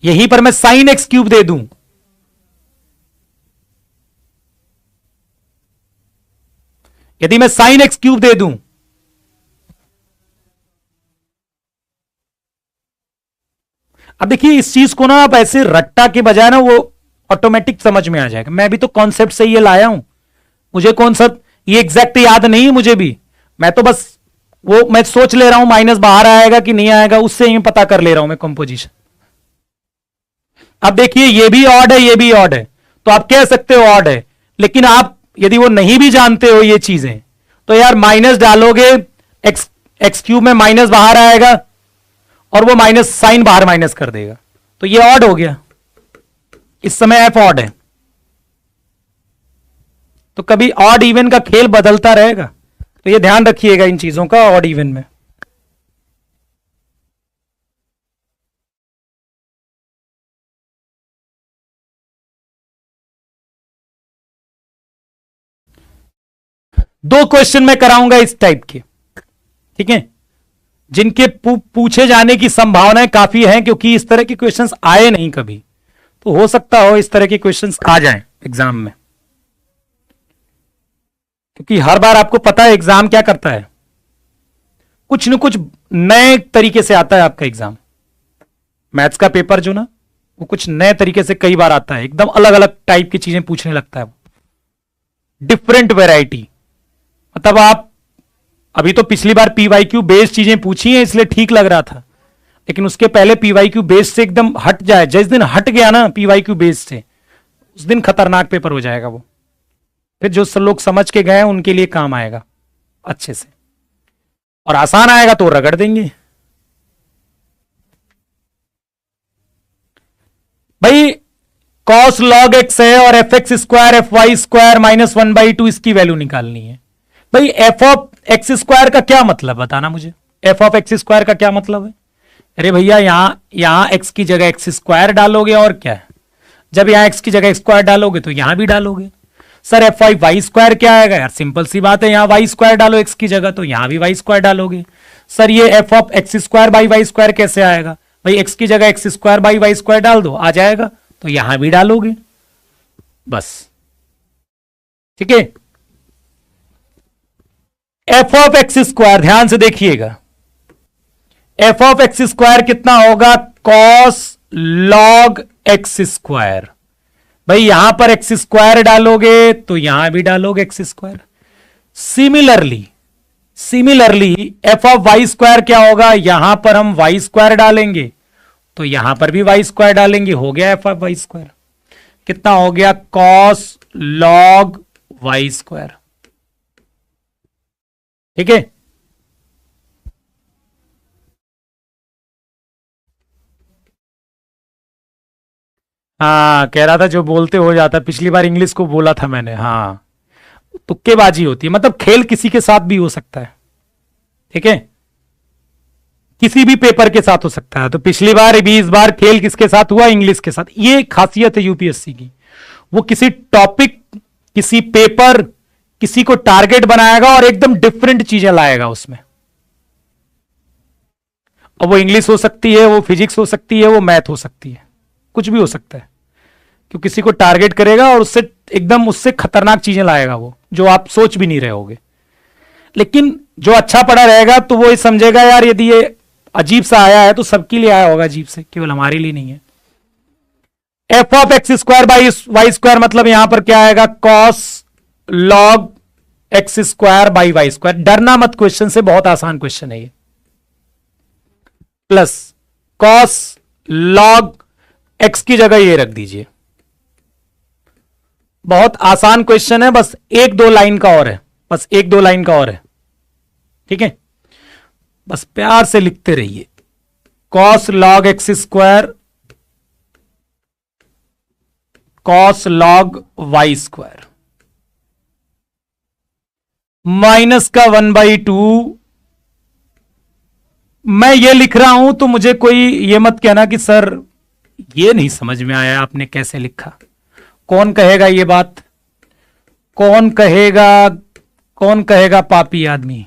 यहीं पर मैं साइन एक्स क्यूब दे दूं, यदि मैं साइन एक्स क्यूब दे दूं, अब देखिए इस चीज को ना आप ऐसे रट्टा के बजाय ना, वो ऑटोमेटिक समझ में आ जाएगा। मैं भी तो कॉन्सेप्ट से ये लाया हूं, मुझे कौन सा ये एग्जैक्ट याद नहीं है मुझे भी, मैं तो बस वो मैं सोच ले रहा हूं माइनस बाहर आएगा कि नहीं आएगा, उससे ही पता कर ले रहा हूं मैं कंपोजिशन। अब देखिए ये भी ऑड है, ये भी ऑड है, तो आप कह सकते हो ऑड है, लेकिन आप यदि वो नहीं भी जानते हो ये चीजें, तो यार माइनस डालोगे, एक्स क्यूब में माइनस बाहर आएगा और वो माइनस साइन बाहर माइनस कर देगा, तो ये ऑड हो गया, इस समय एफ ऑड है। तो कभी ऑड इवन का खेल बदलता रहेगा, तो ये ध्यान रखिएगा इन चीजों का ऑड इवन में। दो क्वेश्चन मैं कराऊंगा इस टाइप के, ठीक है, जिनके पूछे जाने की संभावनाएं काफी हैं, क्योंकि इस तरह के क्वेश्चंस आए नहीं कभी, तो हो सकता हो इस तरह के क्वेश्चंस आ जाएं एग्जाम में, क्योंकि हर बार आपको पता है एग्जाम क्या करता है, कुछ न कुछ नए तरीके से आता है आपका एग्जाम। मैथ्स का पेपर जो ना वो कुछ नए तरीके से कई बार आता है, एकदम अलग अलग टाइप की चीजें पूछने लगता है, डिफरेंट वेराइटी। मतलब आप अभी तो पिछली बार पीवाईक्यू बेस्ड चीजें पूछी हैं इसलिए ठीक लग रहा था, लेकिन उसके पहले पीवाईक्यू बेस्ड से एकदम हट जाए, जिस दिन हट गया ना पीवाईक्यू बेस्ड से, उस दिन खतरनाक पेपर हो जाएगा वो। फिर जो लोग समझ के गए उनके लिए काम आएगा अच्छे से, और आसान आएगा तो रगड़ देंगे। भाई कॉस लॉग एक्स है और f x square f y square minus 1/2 इसकी वैल्यू निकालनी है। भाई एफ ऑफ एक्स स्क्वायर का क्या मतलब बताना मुझे, एफ ऑफ एक्स स्क्वायर का क्या मतलब है? अरे भैया यहां एक्स की जगह एक्स स्क्वायर डालोगे, और क्या है, जब यहां एक्स की जगह स्क्वायर डालोगे तो यहां भी डालोगे। Sir f y y square क्या आएगा? यार सिंपल सी बात है, यहां वाई स्क्वायर डालो एक्स की जगह तो यहां भी वाई स्क्वायर डालोगे। सर ये f of x square by y square कैसे आएगा? भाई एक्स की जगह x square by y square डाल दो, आ जाएगा, तो यहां भी डालोगे, बस, ठीक है। एफ ऑफ एक्स स्क्वायर ध्यान से देखिएगा, एफ ऑफ एक्स स्क्वायर कितना होगा? Cos log x square. भाई यहां पर एक्स स्क्वायर डालोगे तो यहां भी डालोगे x square. Similarly f of y square क्या होगा? यहां पर हम वाई स्क्वायर डालेंगे तो यहां पर भी वाई स्क्वायर डालेंगे, हो गया एफ ऑफ वाई स्क्वायर। कितना हो गया? कॉस लॉग वाई स्क्वायर, ठीक है। हाँ कह रहा था जो बोलते हो जाता, पिछली बार इंग्लिश को बोला था मैंने, हाँ तुक्केबाजी होती है, मतलब खेल किसी के साथ भी हो सकता है, ठीक है, किसी भी पेपर के साथ हो सकता है। तो पिछली बार भी इस बार खेल किसके साथ हुआ? इंग्लिश के साथ। ये खासियत है यूपीएससी की, वो किसी टॉपिक, किसी पेपर, किसी को टारगेट बनाएगा और एकदम डिफरेंट चीजें लाएगा उसमें। अब वो इंग्लिश हो सकती है, वो फिजिक्स हो सकती है, वो मैथ हो सकती है, कुछ भी हो सकता है, क्योंकि किसी को टारगेट करेगा और उससे एकदम उससे खतरनाक चीजें लाएगा वो, जो आप सोच भी नहीं रहे होगे। लेकिन जो अच्छा पढ़ा रहेगा तो वो ये समझेगा यार यदि ये अजीब सा आया है तो सबके लिए आया होगा अजीब से, केवल हमारे लिए नहीं है। F of x square by y square मतलब यहां पर क्या आएगा? Cos log x square by y square. डरना मत क्वेश्चन से, बहुत आसान क्वेश्चन है ये। प्लस कॉस लॉग एक्स की जगह ये रख दीजिए, बहुत आसान क्वेश्चन है, बस एक दो लाइन का और है, बस एक दो लाइन का और है, ठीक है, बस प्यार से लिखते रहिए। Cos log x square cos log y square minus का 1/2। मैं ये लिख रहा हूं तो मुझे कोई ये मत कहना कि सर ये नहीं समझ में आया आपने कैसे लिखा। कौन कहेगा ये बात? कौन कहेगा पापी आदमी?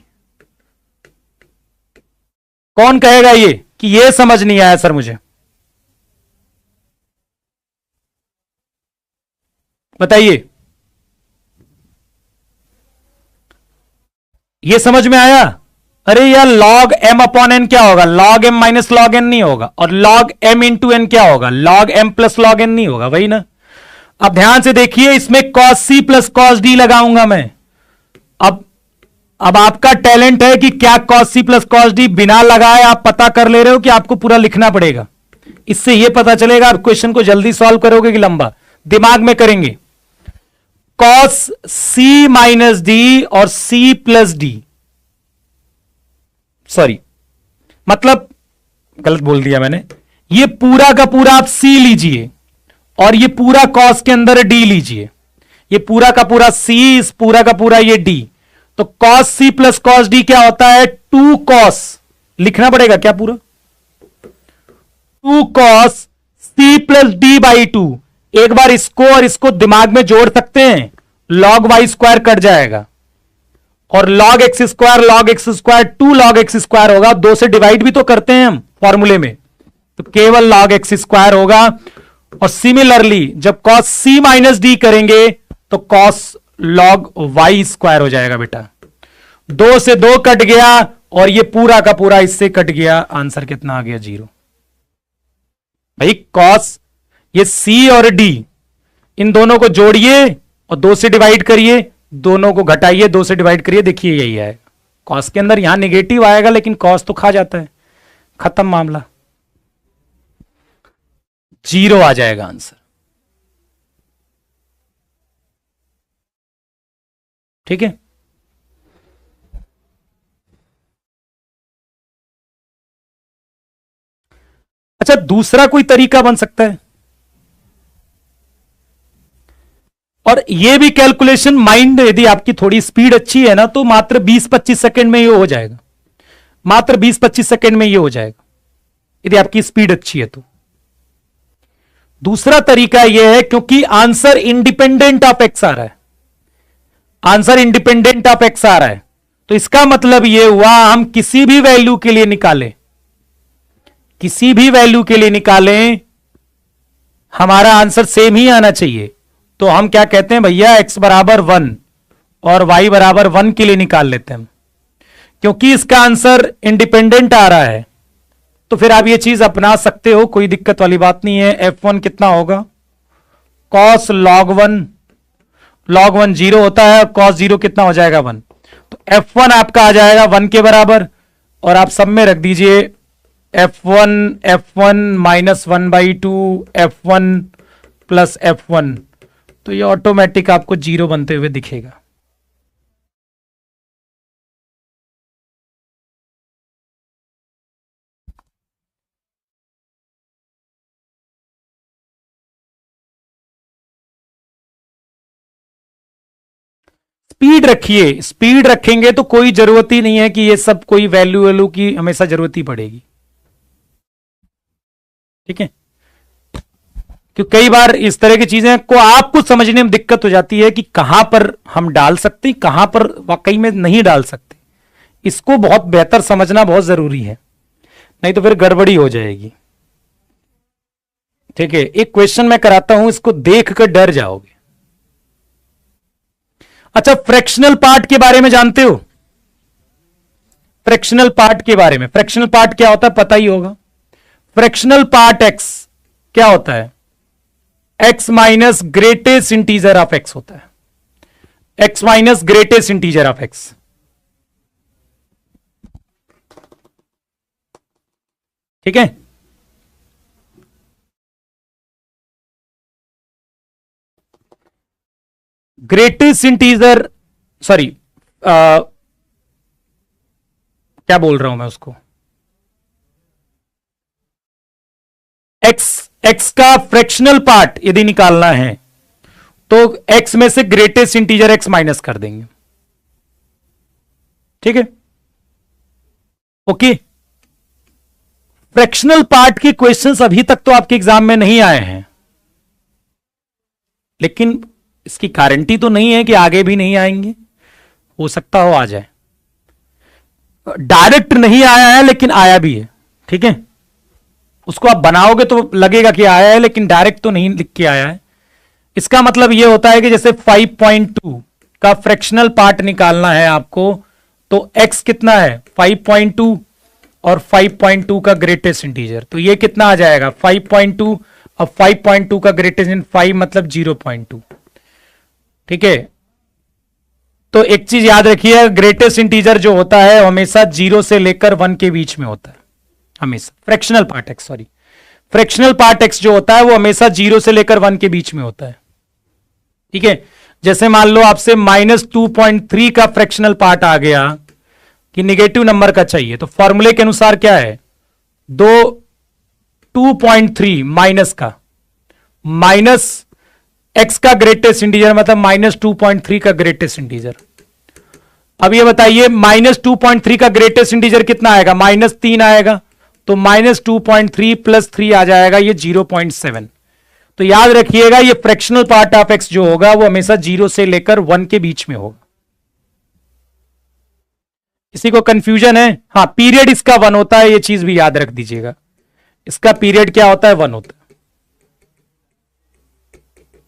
कौन कहेगा ये कि ये समझ नहीं आया सर मुझे? बताइए, ये समझ में आया? अरे यार लॉग एम अपॉन एन क्या होगा? Log m minus log n नहीं होगा, और लॉग एम इंटू एन क्या होगा? Log m plus log n नहीं होगा, वही ना। अब ध्यान से देखिए, इसमें cos c plus cos d लगाऊंगा मैं। अब आपका टैलेंट है कि क्या cos c plus cos d बिना लगाए आप पता कर ले रहे हो कि आपको पूरा लिखना पड़ेगा। इससे यह पता चलेगा आप क्वेश्चन को जल्दी सॉल्व करोगे कि लंबा दिमाग में करेंगे। cos c माइनस डी और c प्लस डी, सॉरी मतलब गलत बोल दिया मैंने। ये पूरा का पूरा आप c लीजिए और ये पूरा cos के अंदर d लीजिए। ये पूरा का पूरा c, इस पूरा का पूरा ये d, तो cos c plus cos d क्या होता है? 2 cos, लिखना पड़ेगा क्या पूरा? 2 cos c plus d by 2। एक बार इसको और इसको दिमाग में जोड़ सकते हैं, log y स्क्वायर कट जाएगा और log x square 2 log x square होगा। 2 से डिवाइड भी तो करते हैं हम फॉर्मूले में, तो केवल log x स्क्वायर होगा। और सिमिलरली जब cos c माइनस डी करेंगे तो cos log y स्क्वायर हो जाएगा बेटा। 2 से 2 कट गया और ये पूरा का पूरा इससे कट गया। आंसर कितना आ गया? 0। भाई cos, ये c और d, इन दोनों को जोड़िए और 2 से डिवाइड करिए, दोनों को घटाइए, 2 से डिवाइड करिए, देखिए यही है। cos के अंदर यहां नेगेटिव आएगा लेकिन cos तो खा जाता है, खत्म मामला, 0 आ जाएगा आंसर। ठीक है, अच्छा दूसरा कोई तरीका बन सकता है, और ये भी कैलकुलेशन माइंड, यदि आपकी थोड़ी स्पीड अच्छी है ना तो मात्र 20-25 सेकंड में ये हो जाएगा। मात्र 20-25 सेकंड में ये हो जाएगा यदि आपकी स्पीड अच्छी है तो। दूसरा तरीका यह है, क्योंकि आंसर इंडिपेंडेंट ऑफ एक्स आ रहा है, आंसर इंडिपेंडेंट ऑफ एक्स आ रहा है, तो इसका मतलब यह हुआ हम किसी भी वैल्यू के लिए निकालें, किसी भी वैल्यू के लिए निकालें, हमारा आंसर सेम ही आना चाहिए। तो हम क्या कहते हैं भैया, x बराबर 1 और y बराबर 1 के लिए निकाल लेते हैं। क्योंकि इसका आंसर इंडिपेंडेंट आ रहा है तो फिर आप ये चीज अपना सकते हो, कोई दिक्कत वाली बात नहीं है। f1 कितना होगा? cos log 1, log 1 0 होता है, cos 0 कितना हो जाएगा? 1। तो f1 आपका आ जाएगा 1 के बराबर, और आप सब में रख दीजिए f1 minus 1/2 f1 plus f1, तो ये ऑटोमेटिक आपको 0 बनते हुए दिखेगा। स्पीड रखिए, स्पीड रखेंगे तो कोई जरूरत ही नहीं है कि ये सब कोई वैल्यू की हमेशा जरूरत ही पड़ेगी। ठीक है, क्योंकि कई बार इस तरह की चीजें को आपको समझने में दिक्कत हो जाती है कि कहां पर हम डाल सकते हैं, कहां पर वाकई में नहीं डाल सकते। इसको बहुत बेहतर समझना बहुत जरूरी है, नहीं तो फिर गड़बड़ी हो जाएगी। ठीक है, एक क्वेश्चन मैं कराता हूं, इसको देखकर डर जाओगे। अच्छा, फ्रैक्शनल पार्ट के बारे में जानते हो? फ्रैक्शनल पार्ट के बारे में, फ्रैक्शनल पार्ट क्या होता है पता ही होगा। फ्रैक्शनल पार्ट एक्स क्या होता है? x minus greatest integer of x होता है, x minus greatest integer of x। ठीक है, ग्रेटेस्ट इंटीजर, सॉरी क्या बोल रहा हूं मैं उसको, x का फ्रैक्शनल पार्ट यदि निकालना है तो x में से ग्रेटेस्ट इंटीजर x माइनस कर देंगे। ठीक है, ओके। फ्रैक्शनल पार्ट के क्वेश्चंस अभी तक तो आपके एग्जाम में नहीं आए हैं, लेकिन इसकी गारंटी तो नहीं है कि आगे भी नहीं आएंगे, हो सकता हो आ जाए। डायरेक्ट नहीं आया है लेकिन आया भी है। ठीक है, उसको आप बनाओगे तो लगेगा कि आया है, लेकिन डायरेक्ट तो नहीं लिख के आया है। इसका मतलब यह होता है कि जैसे 5.2 का फ्रैक्शनल पार्ट निकालना है आपको, तो x कितना है? 5.2 और 5.2 का ग्रेटेस्ट इंटीजर, तो ये कितना आ जाएगा? 5.2 अब 5.2 का ग्रेटेस्ट इन 5 मतलब 0.2। ठीक है, तो एक चीज याद रखिए, ग्रेटेस्ट इंटीजर जो होता है हमेशा 0 से लेकर 1 के बीच में होता है, हमेशा। Fractional part x, sorry, fractional part x जो होता है वो हमेशा 0 से लेकर 1 के बीच में होता है। ठीक है, जैसे मान लो आपसे -2.3 का फ्रैक्शनल पार्ट आ गया कि निगेटिव नंबर का चाहिए, तो फॉर्मूले के अनुसार क्या है, 2.3 माइनस का, माइनस एक्स का ग्रेटेस्ट इंटीजर मतलब -2.3 का ग्रेटेस्ट इंटीजर। अब ये बताइए -2.3 का ग्रेटेस्ट इंटीजर कितना आएगा, -3 आएगा, तो -2.3 + 3 आ जाएगा, ये 0.7। तो याद रखिएगा ये फ्रैक्शनल पार्ट ऑफ एक्स जो होगा वो हमेशा 0 से लेकर 1 के बीच में होगा। किसी को कंफ्यूजन है? हाँ, पीरियड इसका 1 होता है, ये चीज भी याद रख दीजिएगा, इसका पीरियड क्या होता है, 1 होता है,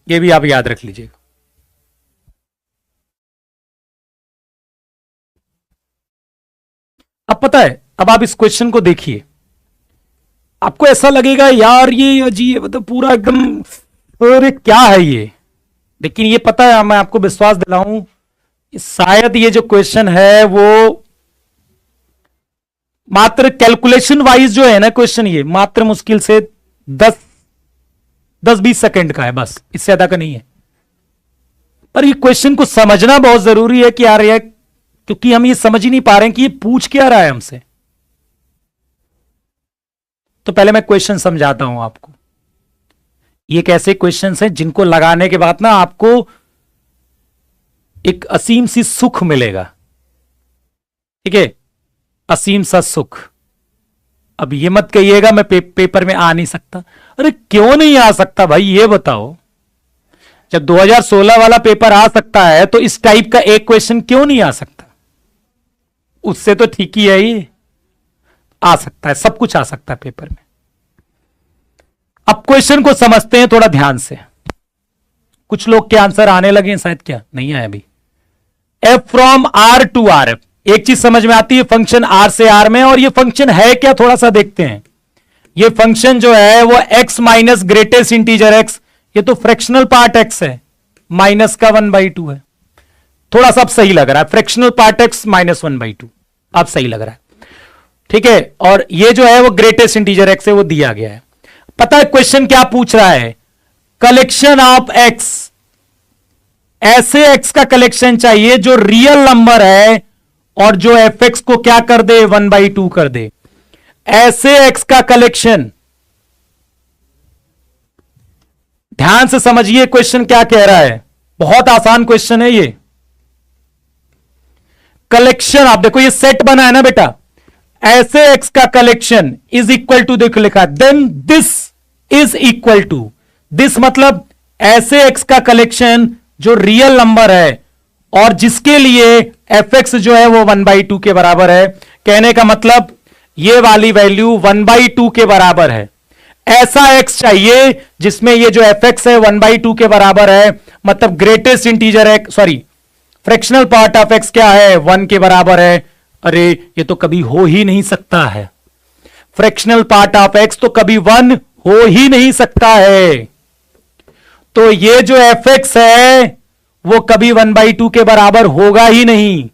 ये भी आप याद रख लीजिएगा। अब पता है, अब आप इस क्वेश्चन को देखिए, आपको ऐसा लगेगा यार ये अजीब, मतलब पूरा एकदम, अरे क्या है ये, लेकिन ये पता है, मैं आपको विश्वास दिलाऊं, शायद ये जो क्वेश्चन है वो मात्र कैलकुलेशन वाइज जो है ना क्वेश्चन, ये मात्र मुश्किल से 10-20 सेकंड का है, बस, इससे ज्यादा का नहीं है। पर ये क्वेश्चन को समझना बहुत जरूरी है कि यार ये, क्योंकि हम ये समझ ही नहीं पा रहे हैं कि ये पूछ क्या रहा है हमसे। तो पहले मैं क्वेश्चन समझाता हूं आपको। ये कैसे क्वेश्चंस हैं जिनको लगाने के बाद ना आपको एक असीम सी सुख मिलेगा। ठीक है, असीम सा सुख। अब ये मत कहिएगा मैं पेपर में आ नहीं सकता, अरे क्यों नहीं आ सकता भाई, ये बताओ। जब 2016 वाला पेपर आ सकता है तो इस टाइप का एक क्वेश्चन क्यों नहीं आ सकता? उससे तो ठीक ही है, ये आ सकता है, सब कुछ आ सकता है पेपर में। अब क्वेश्चन को समझते हैं थोड़ा ध्यान से। कुछ लोग के आंसर आने लगे हैं शायद, क्या नहीं आया अभी। F from R to R, एक चीज समझ में आती है, फंक्शन आर से आर में, और ये फंक्शन है क्या थोड़ा सा देखते हैं। ये फंक्शन जो है वो x minus greatest integer x, ये तो फ्रैक्शनल पार्ट x है, माइनस का 1/2 है। थोड़ा सा अब सही लग रहा है, फ्रैक्शनल पार्ट x माइनस 1/2, अब सही लग रहा है। ठीक है, और ये जो है वो ग्रेटेस्ट इंटीजर x है, वो दिया गया है। पता है क्वेश्चन क्या पूछ रहा है, कलेक्शन ऑफ x, ऐसे x का कलेक्शन चाहिए जो रियल नंबर है और जो fx को क्या कर दे, 1/2 कर दे। ऐसे x का कलेक्शन, ध्यान से समझिए क्वेश्चन क्या कह रहा है, बहुत आसान क्वेश्चन है ये। कलेक्शन, आप देखो ये सेट बना है ना बेटा, ऐसे x का कलेक्शन इज इक्वल टू, देखो लिखा है, then this is equal to, this मतलब ऐसे x का कलेक्शन जो रियल नंबर है और जिसके लिए fx जो है वो 1/2 के बराबर है। कहने का मतलब ये वाली वैल्यू 1/2 के बराबर है। ऐसा x चाहिए जिसमें ये जो fx है 1/2 के बराबर है, मतलब ग्रेटेस्ट इंटीजर है, sorry fractional part of x क्या है, 1 के बराबर है। अरे ये तो कभी हो ही नहीं सकता है, फ्रैक्शनल पार्ट ऑफ x तो कभी 1 हो ही नहीं सकता है। तो ये जो fx है वो कभी 1/2 के बराबर होगा ही नहीं,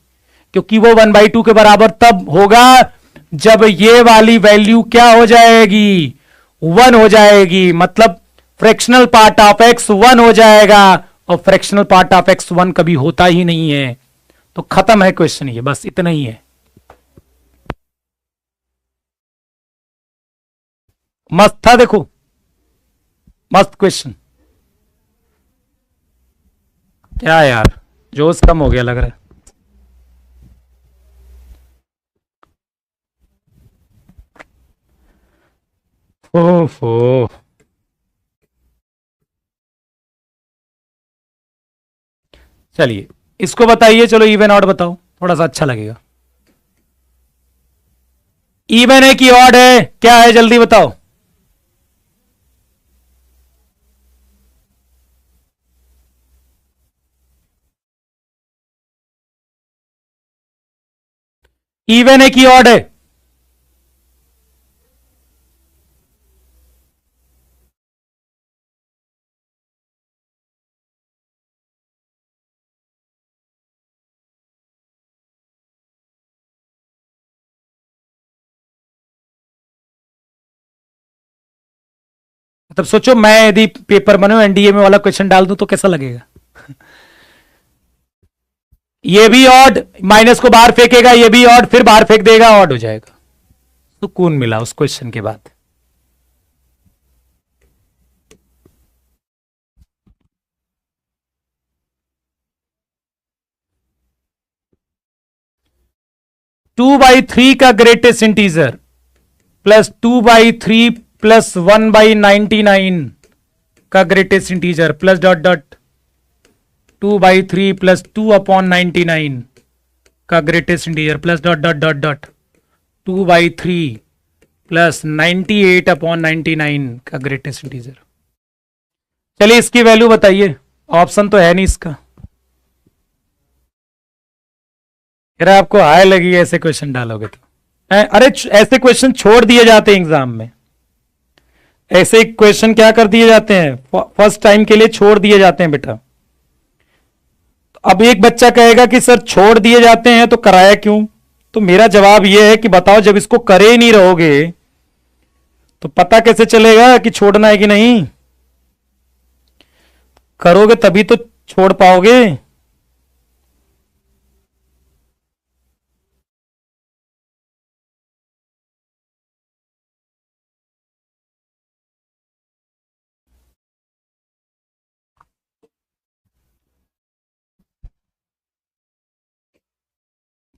क्योंकि वो 1/2 के बराबर तब होगा जब ये वाली वैल्यू क्या हो जाएगी, 1 हो जाएगी, मतलब फ्रैक्शनल पार्ट ऑफ x 1 हो जाएगा, और फ्रैक्शनल पार्ट ऑफ x 1 कभी होता ही नहीं है। तो खत्म है क्वेश्चन, ये बस इतना ही है। मस्त था, देखो मस्त क्वेश्चन। क्या यार, जोश कम हो गया लग रहा है। ओफो, चलिए इसको बताइए, चलो इवन ऑड बताओ, थोड़ा सा अच्छा लगेगा। इवन है कि ऑड है, क्या है जल्दी बताओ। इवन है कि ऑड है, मतलब सोचो मैं यदि पेपर बनो एनडीए में वाला क्वेश्चन डाल दूं तो कैसा लगेगा। ये भी ऑड, माइनस को बाहर फेंकेगा, ये भी ऑड, फिर बाहर फेंक देगा, ऑड हो जाएगा। सुकून मिला उस क्वेश्चन के बाद। टू बाई थ्री का ग्रेटेस्ट इंटीजर प्लस 2/3 प्लस 1/99 का greatest integer plus dot dot 2/3 plus 2/99 का greatest integer plus dot dot dot dot 2/3 plus 98/99 का ग्रेटेस्ट इंटीजर। चलिए इसकी वैल्यू बताइए, ऑप्शन तो है नहीं इसका। अरे आपको हाई लगी ऐसे क्वेश्चन डालोगे तो। अरे ऐसे क्वेश्चन छोड़ दिए जाते हैं एग्जाम में, ऐसे क्वेश्चन क्या कर दिए जाते हैं, फर्स्ट टाइम के लिए छोड़ दिए जाते हैं बेटा। अब एक बच्चा कहेगा कि सर छोड़ दिए जाते हैं तो कराया क्यों? तो मेरा जवाब यह है कि बताओ, जब इसको करे ही नहीं रहोगे तो पता कैसे चलेगा कि छोड़ना है कि नहीं? करोगे तभी तो छोड़ पाओगे।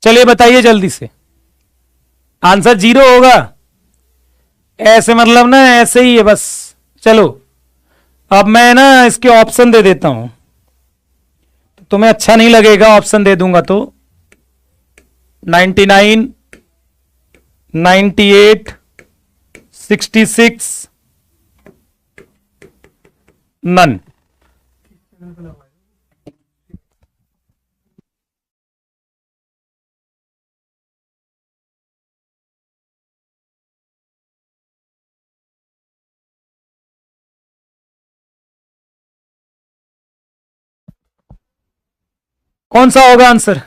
चलिए बताइए जल्दी से, आंसर 0 होगा? ऐसे मतलब ना, ऐसे ही है बस। चलो अब मैं ना इसके ऑप्शन दे देता हूं, तो तुम्हें अच्छा नहीं लगेगा, ऑप्शन दे दूंगा तो 99, 98, 66, नन। कौन सा होगा आंसर?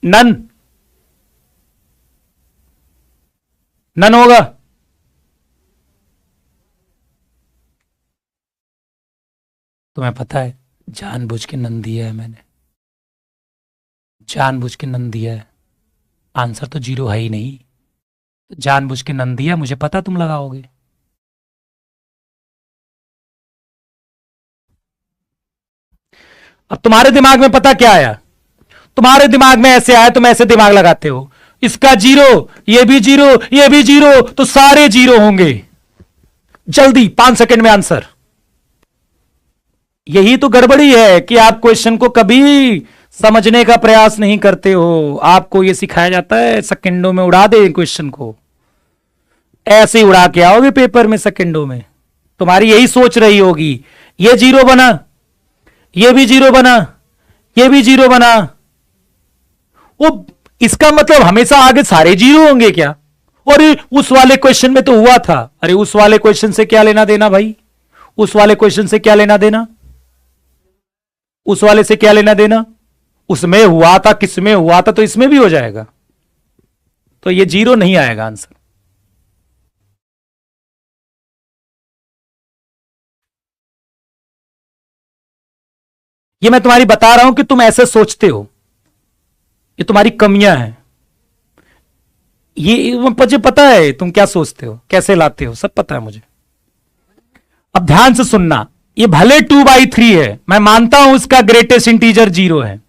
नन, नन होगा। तुम्हें पता है जानबूझ के नन दिया है मैंने, जानबूझ के नन दिया है। आंसर तो 0 है ही नहीं, तो जानबूझ के नन दिया, मुझे पता तुम लगाओगे। अब तुम्हारे दिमाग में पता क्या आया? तुम्हारे दिमाग में ऐसे आया, तुम ऐसे दिमाग लगाते हो, इसका 0, ये भी 0, ये भी 0, तो सारे 0 होंगे। जल्दी 5 सेकंड में आंसर। यही तो गड़बड़ी है कि आप क्वेश्चन को कभी समझने का प्रयास नहीं करते हो। आपको यह सिखाया जाता है सेकंडों में उड़ा दे क्वेश्चन को, ऐसे ही उड़ा के आओगे पेपर में सेकंडों में। तुम्हारी यही सोच रही होगी, ये 0 बना, ये भी 0 बना, ये भी 0 बना, वो इसका मतलब हमेशा आगे सारे 0 होंगे क्या? और उस वाले क्वेश्चन में तो हुआ था। अरे उस वाले क्वेश्चन से क्या लेना देना भाई? उस वाले क्वेश्चन से क्या लेना देना? उस वाले से क्या लेना देना? उसमें हुआ था, किसमें हुआ था, तो इसमें भी हो जाएगा। तो ये 0 नहीं आएगा आंसर। ये मैं तुम्हारी बता रहा हूं कि तुम ऐसे सोचते हो, ये तुम्हारी कमियां हैं। ये मुझे पता है तुम क्या सोचते हो, कैसे लाते हो, सब पता है मुझे। अब ध्यान से सुनना, ये भले 2/3 है, मैं मानता हूं इसका ग्रेटेस्ट इंटीजर 0 है,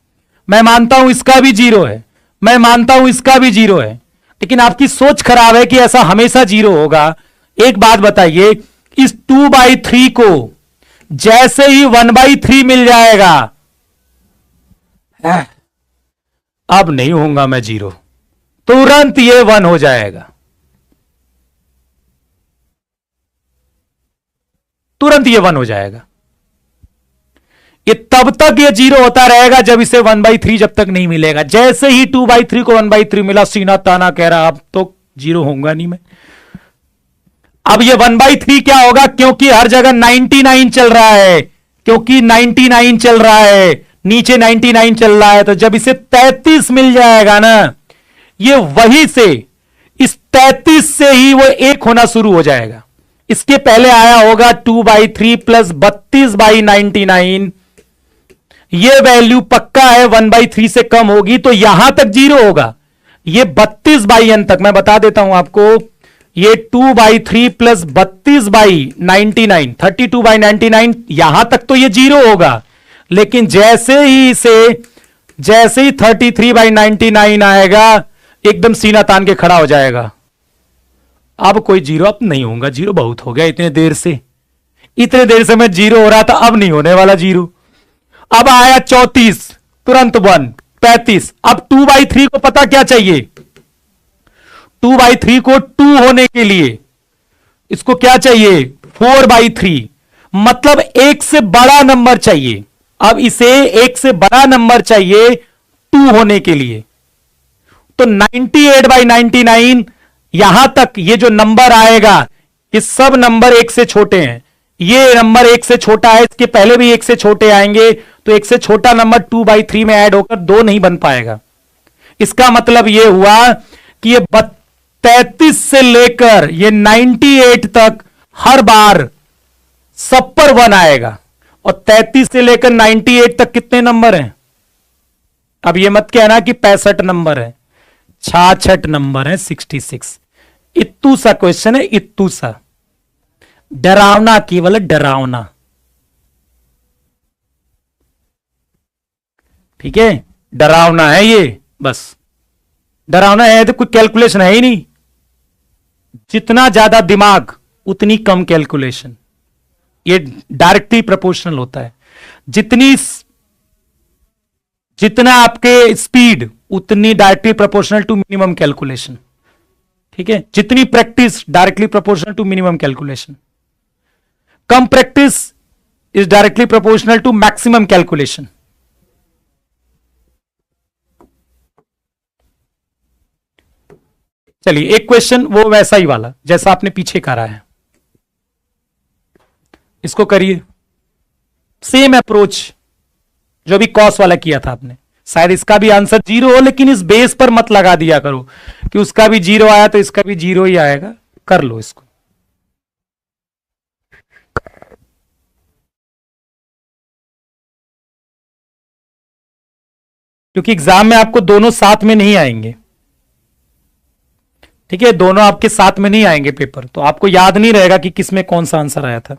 मैं मानता हूं इसका भी 0 है, मैं मानता हूं इसका भी 0 है, लेकिन आपकी सोच खराब है कि ऐसा हमेशा 0 होगा। एक बात बताइए, इस 2/3 को जैसे ही 1/3 मिल जाएगा, अब नहीं होऊंगा मैं 0, तुरंत ये 1 हो जाएगा, तुरंत ये 1 हो जाएगा। ये तब तक ये 0 होता रहेगा जब इसे 1/3 जब तक नहीं मिलेगा। जैसे ही 2/3 को 1/3 मिला, सीना ताना कह रहा अब तो 0 होऊंगा नहीं मैं। अब ये 1/3 क्या होगा? क्योंकि हर जगह 99 चल रहा है, क्योंकि 99 चल रहा है, नीचे 99 चल रहा है, तो जब इसे 33 मिल जाएगा ना, ये वहीं से, इस 33 से ही वो 1 होना शुरू हो जाएगा। इसके पहले आया होगा 2/3 प्लस 32/99। ये वैल्यू पक्का है 1/3 से कम होगी तो यहां तक 0 होगा। ये 32/n तक मैं बता देता हूं आपको, ये 2/3 प्लस 32/99 32/99 यहां तक तो ये 0 होगा, लेकिन जैसे ही 33/99 आएगा एकदम सीना तान के खड़ा हो जाएगा। अब कोई 0 अब नहीं होगा, 0 बहुत हो गया। इतने देर से मैं 0 हो रहा था, अब नहीं होने वाला 0। अब आया 34, तुरंत 1 35। अब 2/3 को पता क्या चाहिए, 2/3 को 2 होने के लिए इसको क्या चाहिए 4/3, मतलब 1 से बड़ा नंबर चाहिए। अब इसे 1 से बड़ा नंबर चाहिए 2 होने के लिए, तो 98/99 यहां तक ये जो नंबर आएगा, ये सब नंबर 1 से छोटे हैं। ये नंबर 1 से छोटा है, इसके पहले भी 1 से छोटे आएंगे, तो 1 से छोटा नंबर 2/3 में ऐड होकर 2 नहीं बन पाएगा। इसका मतलब ये हुआ कि ये 33 से लेकर ये 98 तक हर बार सब पर 1 आएगा। और 33 से लेकर 98 तक कितने नंबर हैं? अब ये मत कहना कि 65 नंबर है, 66 नंबर है, 66। इत्तू सा क्वेश्चन है, इत्तू सा डरावना, केवल डरावना। ठीक है, डरावना है ये, बस डरावना है तो कोई कैलकुलेशन है ही नहीं। जितना ज्यादा दिमाग उतनी कम कैलकुलेशन, ये डायरेक्टली प्रोपोर्शनल होता है। जितना आपके स्पीड उतनी directly proportional to minimum calculation. ठीक है, जितनी practice directly proportional to minimum calculation, कम practice is directly proportional to maximum calculation. चलिए एक क्वेश्चन वो वैसा ही वाला जैसा आपने पीछे करा है, इसको करिए। सेम अप्रोच जो भी कॉस वाला किया था आपने। शायद इसका भी आंसर 0 हो, लेकिन इस बेस पर मत लगा दिया करो कि उसका भी 0 आया तो इसका भी 0 ही आएगा। कर लो इसको। क्योंकि एग्जाम में आपको दोनों साथ में नहीं आएंगे। ठीक है, दोनों आपके साथ में नहीं आएंगे पेपर, तो आपको याद नहीं रहेगा कि किसमें कौन सा आंसर आया था।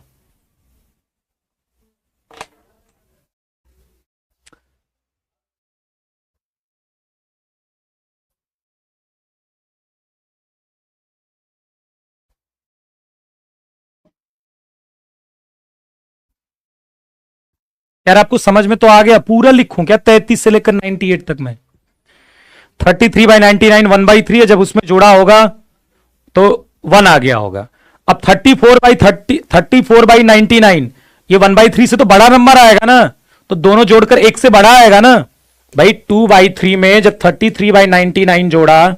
यार आपको समझ में तो आ गया? पूरा लिखूं क्या 33 से लेकर 98 तक में? 33/99 1/3 है, जब उसमें जोड़ा होगा तो 1 आ गया होगा। अब 34/99 ये 1/3 से तो बड़ा नंबर आएगा ना, तो दोनों जोड़कर 1 से बड़ा आएगा ना भाई। 2/3 में जब 33/99 जोड़ा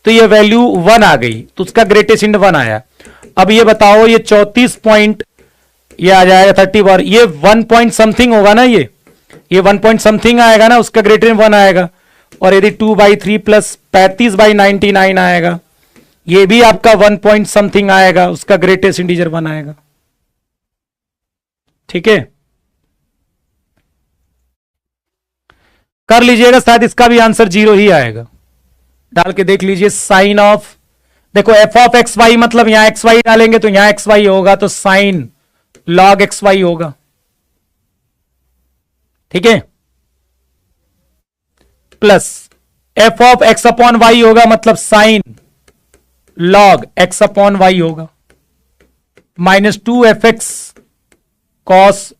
तो ये वैल्यू 1 आ गई, तो उसका ग्रेटेस्ट इंड 1 आया। अब ये बताओ, ये 34 पॉइंट ये आ जाएगा 30 बार, ये 1 पॉइंट समथिंग होगा ना, ये 1 पॉइंट समथिंग आएगा ना, उसका ग्रेटर 1 आएगा। और यदि 2/3 प्लस 35/99 आएगा, ये भी आपका 1 पॉइंट समथिंग आएगा, उसका ग्रेटेस्ट इंटीजर 1 आएगा। ठीक है, कर लीजिएगा, शायद इसका भी आंसर 0 ही आएगा। डाल के देख लीजिए। साइन ऑफ, देखो f(x, y) मतलब यहां xy डालेंगे तो यहां xy होगा, तो साइन log xy होगा। ठीक है, प्लस f(x/y) होगा, मतलब साइन log x/y होगा, माइनस 2f(x cos),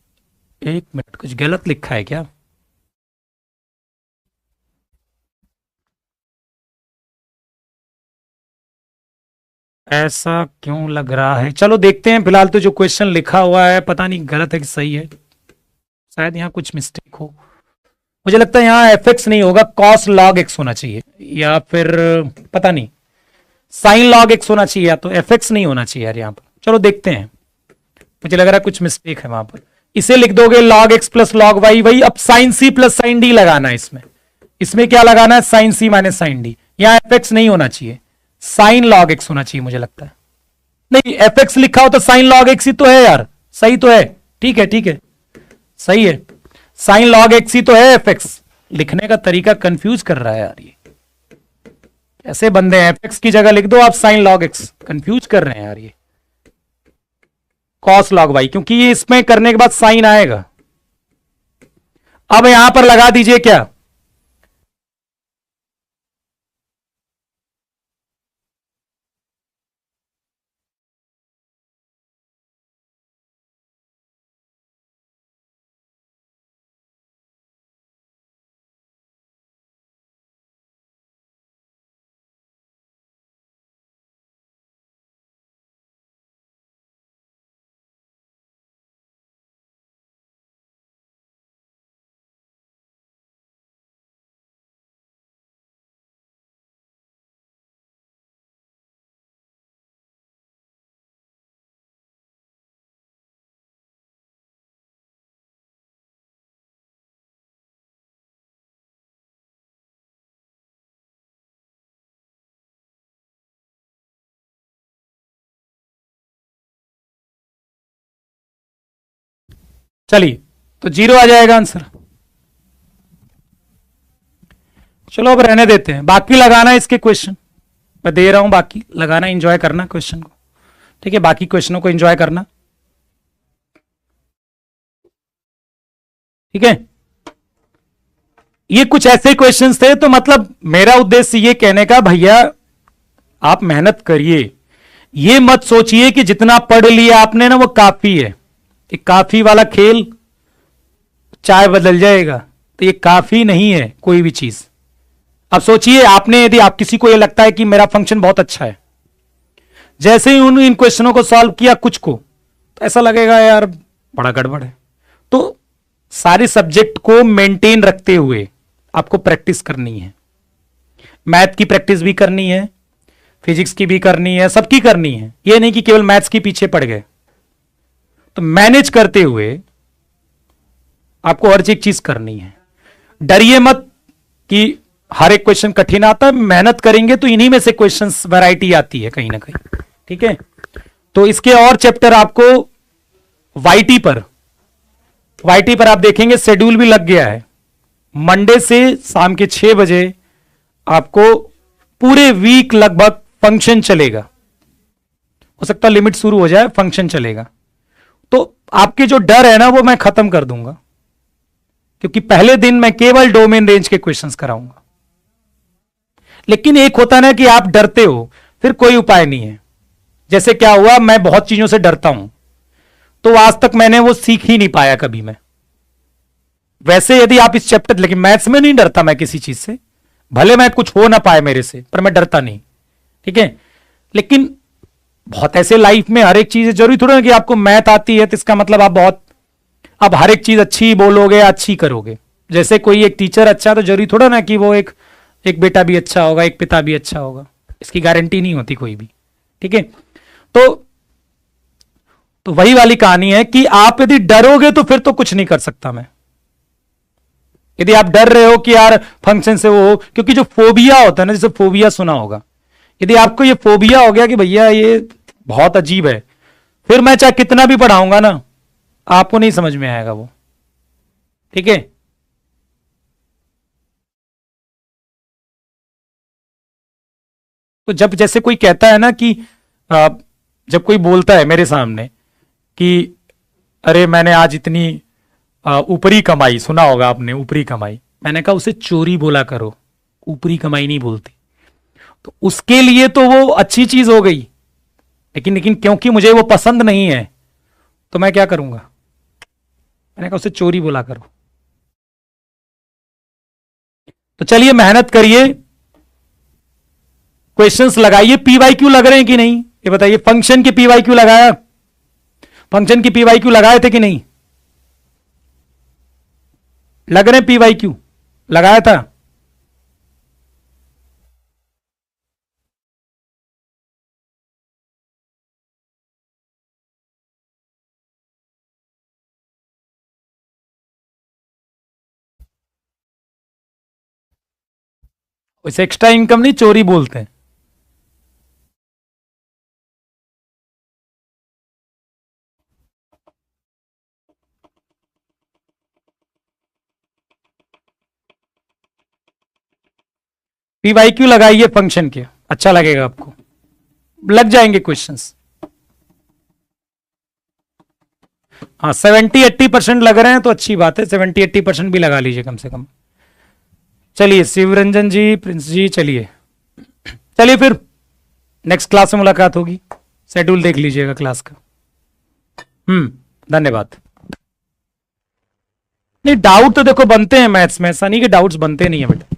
एक मिनट कुछ गलत लिखा है क्या? ऐसा क्यों लग रहा है? चलो देखते हैं। फिलहाल तो जो क्वेश्चन लिखा हुआ है पता नहीं गलत है कि सही है, शायद यहां कुछ मिस्टेक हो। मुझे लगता है यहां fx नहीं होगा, cos log x होना चाहिए, या फिर पता नहीं sin log x होना चाहिए, या तो fx नहीं होना चाहिए यार यहां पर। चलो देखते हैं, मुझे लग रहा है कुछ मिस्टेक है वहां पर। इसे लिख दोगे log x plus log y, वही। अब sin c plus sin d लगाना है इसमें क्या लगाना है? sin c minus sin d। यहां fx नहीं होना चाहिए, साइन log x होना चाहिए मुझे लगता है। नहीं, एफ एक्स लिखा हो तो साइन लॉग एक्स ही तो है यार, सही तो है, ठीक है ठीक है, सही है, साइन लॉग एक्स ही तो है एफ एक्स। लिखने का तरीका कंफ्यूज कर रहा है यार, ये ऐसे बंदे हैं, एफ एक्स की जगह लिख दो आप साइन लॉग एक्स, कंफ्यूज कर रहे हैं यार ये। कॉस लॉग वाई, क्योंकि ये इसमें करने के बाद साइन आएगा। अब यहां पर लगा दीजिए क्या, चलिए तो जीरो आ जाएगा आंसर। चलो अब रहने देते हैं, बाकी लगाना इसके क्वेश्चन मैं दे रहा हूं, बाकी लगाना, एंजॉय करना क्वेश्चन को, ठीक है, बाकी क्वेश्चनों को एंजॉय करना, ठीक है। ये कुछ ऐसे क्वेश्चंस थे, तो मतलब मेरा उद्देश्य ये कहने का, भैया आप मेहनत करिए, ये मत सोचिए कि जितना पढ़ लिया आपने ना वो काफी है, ये काफी वाला खेल चाय बदल जाएगा, तो ये काफी नहीं है कोई भी चीज। अब सोचिए आपने, यदि आप किसी को ये लगता है कि मेरा फंक्शन बहुत अच्छा है, जैसे ही उन इन क्वेश्चनों को सॉल्व किया कुछ को, तो ऐसा लगेगा यार बड़ा गड़बड़ है। तो सारे सब्जेक्ट को मेंटेन रखते हुए आपको प्रैक्टिस करनी है, मैथ की प्रैक्टिस भी करनी है, फिजिक्स की भी करनी है, सबकी करनी है, ये नहीं कि केवल मैथ्स के पीछे पड़ गए। तो मैनेज करते हुए आपको हर एक चीज करनी है। डरिए मत कि हर एक क्वेश्चन कठिन आता है, मेहनत करेंगे तो इन्हीं में से क्वेश्चंस वैरायटी आती है कहीं ना कहीं, ठीक है। तो इसके और चैप्टर आपको वाईटी पर आप देखेंगे शेड्यूल भी लग गया है, मंडे से शाम के 6 बजे आपको पूरे वीक लगभग फंक्शन चलेगा, हो सकता है लिमिट शुरू हो जाए, फंक्शन चलेगा। तो आपके जो डर है ना वो मैं खत्म कर दूंगा, क्योंकि पहले दिन मैं केवल डोमेन रेंज के क्वेश्चंस कराऊंगा। लेकिन एक होता ना कि आप डरते हो, फिर कोई उपाय नहीं है। जैसे क्या हुआ, मैं बहुत चीजों से डरता हूं, तो आज तक मैंने वो सीख ही नहीं पाया कभी मैं। वैसे यदि आप इस चैप्टर, लेकिन मैथ्स में नहीं डरता मैं किसी चीज से, भले मैं कुछ हो ना पाए मेरे से, पर मैं डरता नहीं, ठीक है। लेकिन बहुत ऐसे लाइफ में हर एक चीज जरूरी थोड़ा ना कि आपको मैथ आती है तो इसका मतलब आप बहुत, आप हर एक चीज अच्छी बोलोगे, अच्छी करोगे। जैसे कोई एक टीचर अच्छा, तो जरूरी थोड़ा ना कि वो एक एक बेटा भी अच्छा होगा, एक पिता भी अच्छा होगा, इसकी गारंटी नहीं होती कोई भी, ठीक है। तो तो वही वाली कहानी है कि आप यदि डरोगे तो फिर तो कुछ नहीं कर सकता मैं। यदि आप डर रहे हो कि यार फंक्शन से वो, क्योंकि जो फोबिया होता है ना, जैसे फोबिया सुना होगा, यदि आपको ये फोबिया हो गया कि भैया ये बहुत अजीब है, फिर मैं चाहे कितना भी पढ़ाऊंगा ना, आपको नहीं समझ में आएगा वो, ठीक है। तो जब जैसे कोई कहता है ना कि आ, जब कोई बोलता है मेरे सामने कि अरे मैंने आज इतनी ऊपरी कमाई, सुना होगा आपने ऊपरी कमाई, मैंने कहा उसे चोरी बोला करो, ऊपरी कमाई नहीं बोलती। तो उसके लिए तो वो अच्छी चीज हो गई, लेकिन लेकिन क्योंकि मुझे वो पसंद नहीं है, तो मैं क्या करूंगा, मैंने कहा उसे चोरी बोला करो। तो चलिए मेहनत करिए, क्वेश्चंस लगाइए। पीवाई क्यू लग रहे हैं कि नहीं ये बताइए, फंक्शन के पीवाई क्यू लगाया, फंक्शन की पीवाई क्यू लगाए थे कि नहीं, लग रहे पीवाई क्यू लगाया था। इसे एक्स्ट्रा इनकम नहीं, चोरी बोलते हैं। पीवाईक्यू लगाइए फंक्शन के, अच्छा लगेगा आपको, लग जाएंगे क्वेश्चंस। हाँ 70-80% लग रहे हैं तो अच्छी बात है, 70-80% भी लगा लीजिए कम से कम। चलिए शिवरंजन जी, प्रिंस जी, चलिए फिर नेक्स्ट क्लास में मुलाकात होगी, शेड्यूल देख लीजिएगा क्लास का। धन्यवाद। नहीं डाउट तो देखो बनते हैं मैथ्स में, ऐसा नहीं कि डाउट्स बनते नहीं है बेटा।